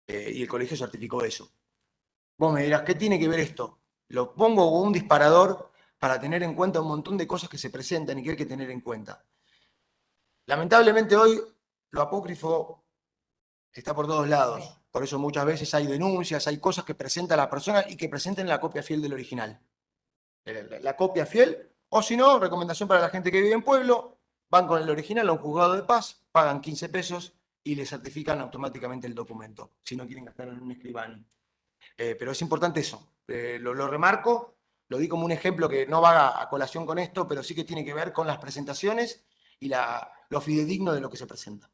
Speaker 2: y el colegio certificó eso. Vos me dirás, ¿qué tiene que ver esto? Lo pongo como un disparador para tener en cuenta un montón de cosas que se presentan y que hay que tener en cuenta. Lamentablemente hoy lo apócrifo está por todos lados.
Speaker 1: Sí.
Speaker 2: Por eso muchas veces hay denuncias, hay cosas que presenta la persona y que presenten la copia fiel del original. La copia fiel, o si no, recomendación para la gente que vive en pueblo, van con el original a un juzgado de paz, pagan 15 pesos y le certifican automáticamente el documento, si no quieren gastar en un escribano. Pero es importante eso, lo remarco, lo di como un ejemplo que no va a colación con esto, pero sí que tiene que ver con las presentaciones y lo fidedigno de lo que se presenta.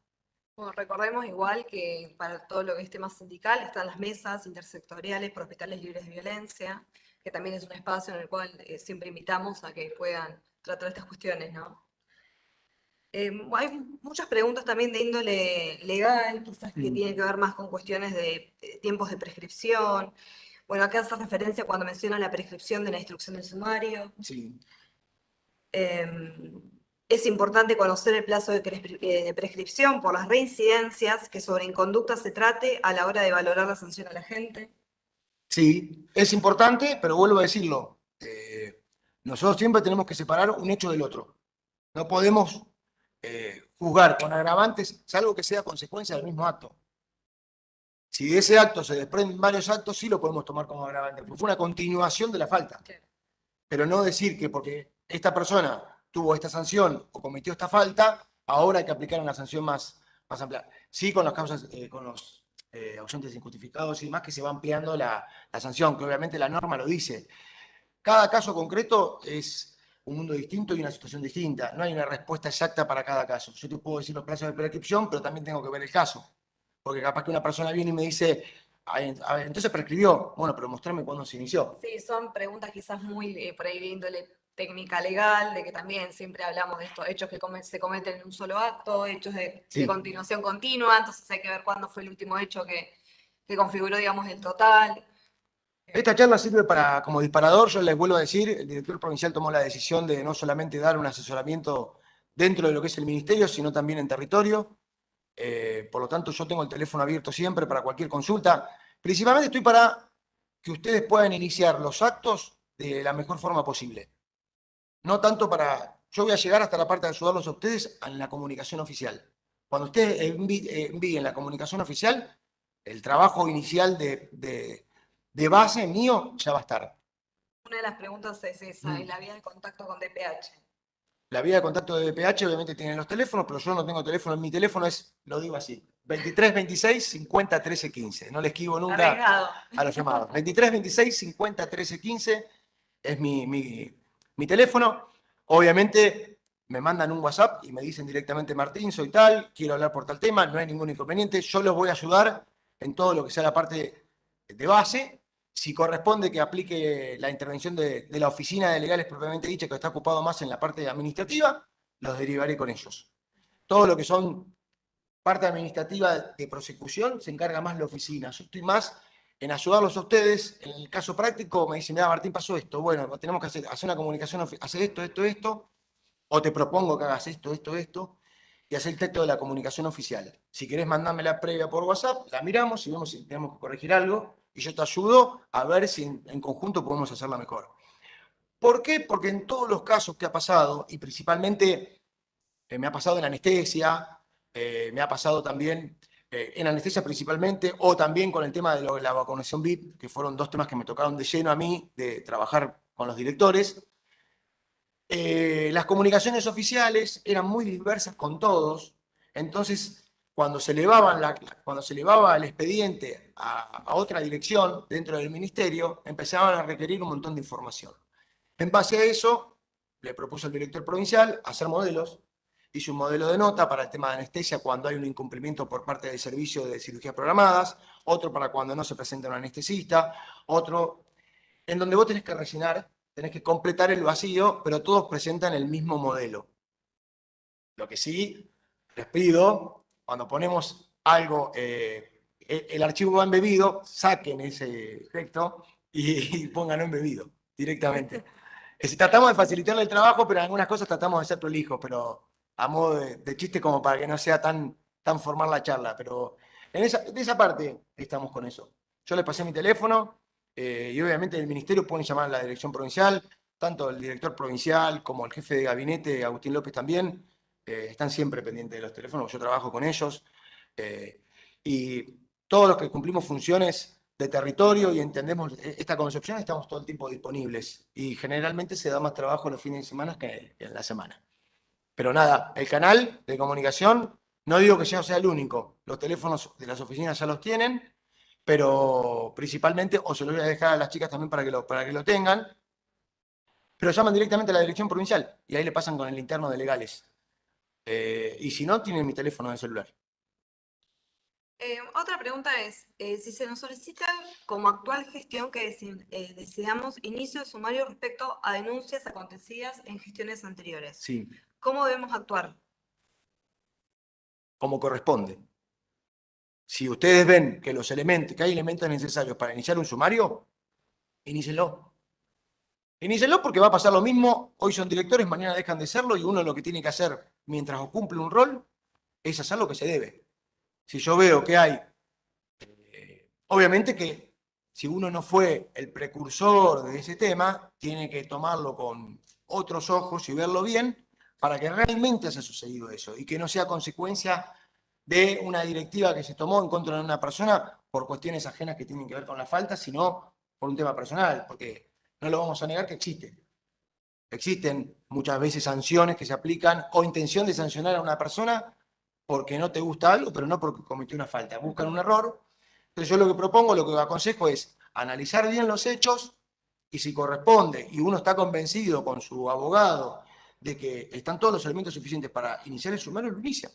Speaker 1: Bueno, recordemos igual que para todo lo que es tema sindical están las mesas intersectoriales por hospitales libres de violencia, que también es un espacio en el cual siempre invitamos a que puedan tratar estas cuestiones, ¿no? Hay muchas preguntas también de índole legal, quizás que tienen que ver más con cuestiones de tiempos de prescripción. Bueno, acá hace referencia cuando menciona la prescripción de la instrucción del sumario.
Speaker 2: Sí.
Speaker 1: Es importante conocer el plazo de prescripción por las reincidencias que sobre inconducta se trate a la hora de valorar la sanción a la gente.
Speaker 2: Sí, es importante, pero vuelvo a decirlo. Nosotros siempre tenemos que separar un hecho del otro. No podemos juzgar con agravantes, salvo que sea consecuencia del mismo acto. Si de ese acto se desprenden varios actos, sí lo podemos tomar como agravante, porque fue una continuación de la falta.
Speaker 1: Claro.
Speaker 2: Pero no decir que porque esta persona tuvo esta sanción o cometió esta falta, ahora hay que aplicar una sanción más amplia. Sí, con las causas, con los ausentes injustificados y demás, que se va ampliando la sanción, que obviamente la norma lo dice. Cada caso concreto es un mundo distinto y una situación distinta. No hay una respuesta exacta para cada caso. Yo te puedo decir los plazos de prescripción, pero también tengo que ver el caso. Porque capaz que una persona viene y me dice, "Ay, a ver, entonces prescribió. Bueno, pero mostrarme cuándo se inició.
Speaker 1: Sí, son preguntas quizás muy por ahí de índole técnica legal, de que también siempre hablamos de estos hechos que se cometen en un solo acto, hechos de
Speaker 2: Sí.
Speaker 1: continuación continua, entonces hay que ver cuándo fue el último hecho que configuró, digamos, el total.
Speaker 2: Esta charla sirve para, como disparador, yo les vuelvo a decir, el director provincial tomó la decisión de no solamente dar un asesoramiento dentro de lo que es el ministerio, sino también en territorio. Por lo tanto, yo tengo el teléfono abierto siempre para cualquier consulta. Principalmente estoy para que ustedes puedan iniciar los actos de la mejor forma posible. No tanto para... Yo voy a llegar hasta la parte de ayudarlos a ustedes en la comunicación oficial. Cuando ustedes envíen la comunicación oficial, el trabajo inicial de base mío ya va a estar.
Speaker 1: Una de las preguntas es esa, y la vía de contacto con DPH.
Speaker 2: La vía de contacto de DPH obviamente tienen los teléfonos, pero yo no tengo teléfono. Mi teléfono es, lo digo así, 23 26 50 13 15. No le esquivo nunca
Speaker 1: Arriesgado.
Speaker 2: a los llamados. 23 26 50 13 15 es mi teléfono. Obviamente me mandan un WhatsApp y me dicen directamente, Martín, soy tal, quiero hablar por tal tema, no hay ningún inconveniente. Yo los voy a ayudar en todo lo que sea la parte de base Si corresponde que aplique la intervención de la oficina de legales propiamente dicha, que está ocupado más en la parte administrativa, los derivaré con ellos. Todo lo que son parte administrativa de prosecución se encarga más la oficina. Yo estoy más en ayudarlos a ustedes. En el caso práctico me dicen, mira, Martín, pasó esto. Bueno, tenemos que hacer una comunicación, hacer esto, o te propongo que hagas esto, y hacer el texto de la comunicación oficial. Si querés mandarme la previa por WhatsApp, la miramos y vemos si tenemos que corregir algo, y yo te ayudo a ver si en conjunto podemos hacerla mejor. ¿Por qué? Porque en todos los casos que ha pasado, y principalmente me ha pasado en anestesia, me ha pasado también en anestesia principalmente, o también con el tema de la vacunación VIP, que fueron dos temas que me tocaron de lleno a mí, de trabajar con los directores. Las comunicaciones oficiales eran muy diversas con todos, entonces cuando se elevaba el expediente a otra dirección dentro del ministerio, empezaban a requerir un montón de información. En base a eso, le propuso al director provincial hacer modelos. Hice un modelo de nota para el tema de anestesia cuando hay un incumplimiento por parte del servicio de cirugías programadas, otro para cuando no se presenta un anestesista, otro en donde vos tenés que rellenar, tenés que completar el vacío, pero todos presentan el mismo modelo. Lo que sí les pido, cuando ponemos algo, el archivo va embebido, saquen ese texto y pónganlo embebido directamente. Tratamos de facilitarle el trabajo, pero en algunas cosas tratamos de ser prolijos, pero a modo de chiste como para que no sea tan formal la charla. Pero de esa parte estamos con eso. Yo les pasé mi teléfono y obviamente del ministerio pueden llamar a la dirección provincial, tanto el director provincial como el jefe de gabinete, Agustín López también, están siempre pendientes de los teléfonos, yo trabajo con ellos. Y todos los que cumplimos funciones de territorio y entendemos esta concepción, estamos todo el tiempo disponibles. Y generalmente se da más trabajo los fines de semana que en la semana. Pero nada, el canal de comunicación, no digo que ya sea el único. Los teléfonos de las oficinas ya los tienen, pero principalmente, o se los voy a dejar a las chicas también para que lo tengan, pero llaman directamente a la dirección provincial y ahí le pasan con el interno de legales. Y si no, tienen mi teléfono de celular.
Speaker 1: Otra pregunta es, si se nos solicita como actual gestión que decidamos inicio de sumario respecto a denuncias acontecidas en gestiones anteriores,
Speaker 2: Sí,
Speaker 1: ¿cómo debemos actuar?
Speaker 2: como corresponde. Si ustedes ven que hay elementos necesarios para iniciar un sumario, inícienlo. Inícienlo porque va a pasar lo mismo. Hoy son directores, mañana dejan de serlo y uno lo que tiene que hacer mientras cumple un rol es hacer lo que se debe. Si yo veo que hay, obviamente que si uno no fue el precursor de ese tema, tiene que tomarlo con otros ojos y verlo bien para que realmente haya sucedido eso y que no sea consecuencia de una directiva que se tomó en contra de una persona por cuestiones ajenas que tienen que ver con la falta, sino por un tema personal, porque no lo vamos a negar que existe. Existen muchas veces sanciones que se aplican o intención de sancionar a una persona porque no te gusta algo, pero no porque cometió una falta. Buscan un error. Entonces yo lo que propongo, lo que aconsejo es analizar bien los hechos y si corresponde y uno está convencido con su abogado de que están todos los elementos suficientes para iniciar el sumario, lo inicia.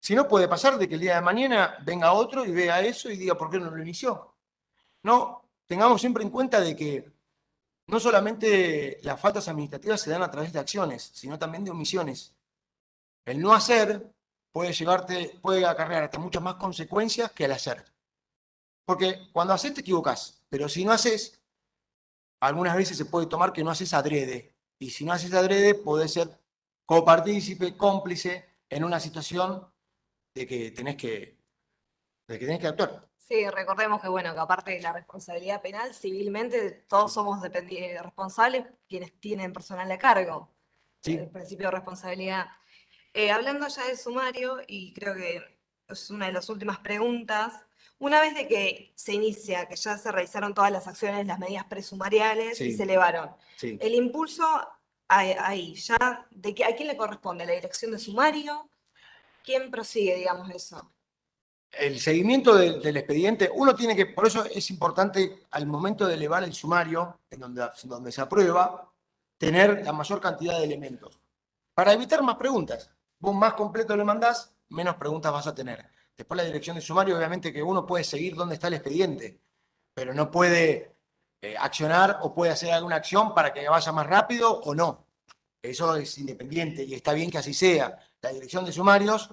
Speaker 2: Si no, puede pasar de que el día de mañana venga otro y vea eso y diga por qué no lo inició. No, tengamos siempre en cuenta de que no solamente las faltas administrativas se dan a través de acciones, sino también de omisiones. El no hacer puede acarrear hasta muchas más consecuencias que el hacer. Porque cuando haces te equivocás, pero si no haces, algunas veces se puede tomar que no haces adrede. Y si no haces adrede, podés ser copartícipe, cómplice en una situación de que tenés que actuar.
Speaker 1: Sí, recordemos que, bueno, que aparte de la responsabilidad penal, civilmente todos somos responsables quienes tienen personal a cargo. El
Speaker 2: ¿Sí?
Speaker 1: principio de responsabilidad. Hablando ya de sumario, y creo que es una de las últimas preguntas, una vez de que se inicia, que ya se realizaron todas las acciones, las medidas presumariales y se
Speaker 2: Sí,
Speaker 1: elevaron,
Speaker 2: sí.
Speaker 1: el impulso ahí, ya, ¿a quién le corresponde? ¿La dirección de sumario? ¿Quién prosigue, digamos, eso?
Speaker 2: El seguimiento del expediente, uno tiene que, por eso es importante al momento de elevar el sumario, donde se aprueba, tener la mayor cantidad de elementos. Para evitar más preguntas. Vos más completo le mandás, menos preguntas vas a tener. Después la dirección de sumario, obviamente que uno puede seguir dónde está el expediente. pero no puede accionar o puede hacer alguna acción para que vaya más rápido o no. Eso es independiente y está bien que así sea. La dirección de sumarios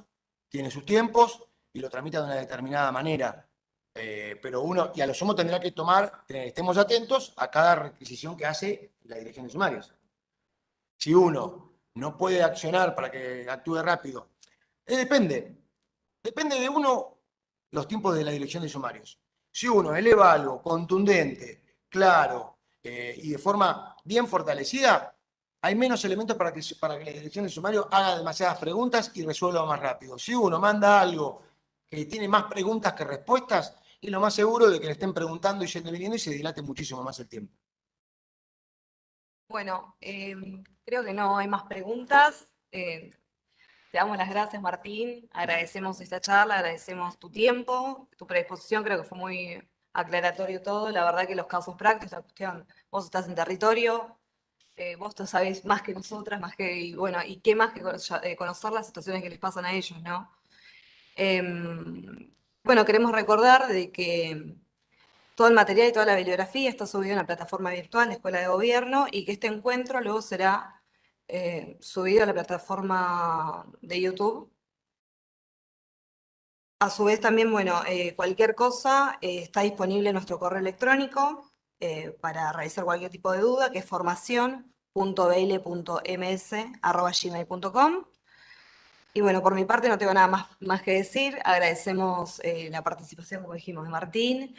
Speaker 2: tiene sus tiempos y lo tramita de una determinada manera. Pero uno, y a lo sumo tendrá que tomar, estemos atentos a cada requisición que hace la dirección de sumarios. Si uno no puede accionar para que actúe rápido, depende. Depende de uno los tiempos de la dirección de sumarios. Si uno eleva algo contundente, claro y de forma bien fortalecida, hay menos elementos para que la dirección de sumario haga demasiadas preguntas y resuelva más rápido. Si uno manda algo que tiene más preguntas que respuestas, es lo más seguro de que le estén preguntando y yendo y viniendo y se dilate muchísimo más el tiempo.
Speaker 1: Bueno, creo que no hay más preguntas. Te damos las gracias, Martín. Agradecemos esta charla, agradecemos tu tiempo, tu predisposición. Creo que fue muy aclaratorio todo. La verdad que los casos prácticos, la cuestión, vos estás en territorio, vos lo sabés más que nosotras, más que, y bueno, y qué más que conocer las situaciones que les pasan a ellos, ¿no? Bueno, queremos recordar de que todo el material y toda la bibliografía está subido en la plataforma virtual de Escuela de Gobierno y que este encuentro luego será subido a la plataforma de YouTube. A su vez también, bueno, cualquier cosa está disponible en nuestro correo electrónico para realizar cualquier tipo de duda, que es formacion.beile.ms@gmail.com. Y bueno, por mi parte no tengo nada más que decir. Agradecemos la participación, como dijimos, de Martín.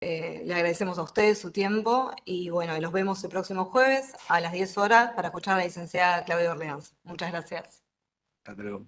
Speaker 1: Le agradecemos a ustedes su tiempo y bueno, los vemos el próximo jueves a las 10 horas para escuchar a la licenciada Claudia Orleans. Muchas gracias.
Speaker 2: Hasta luego.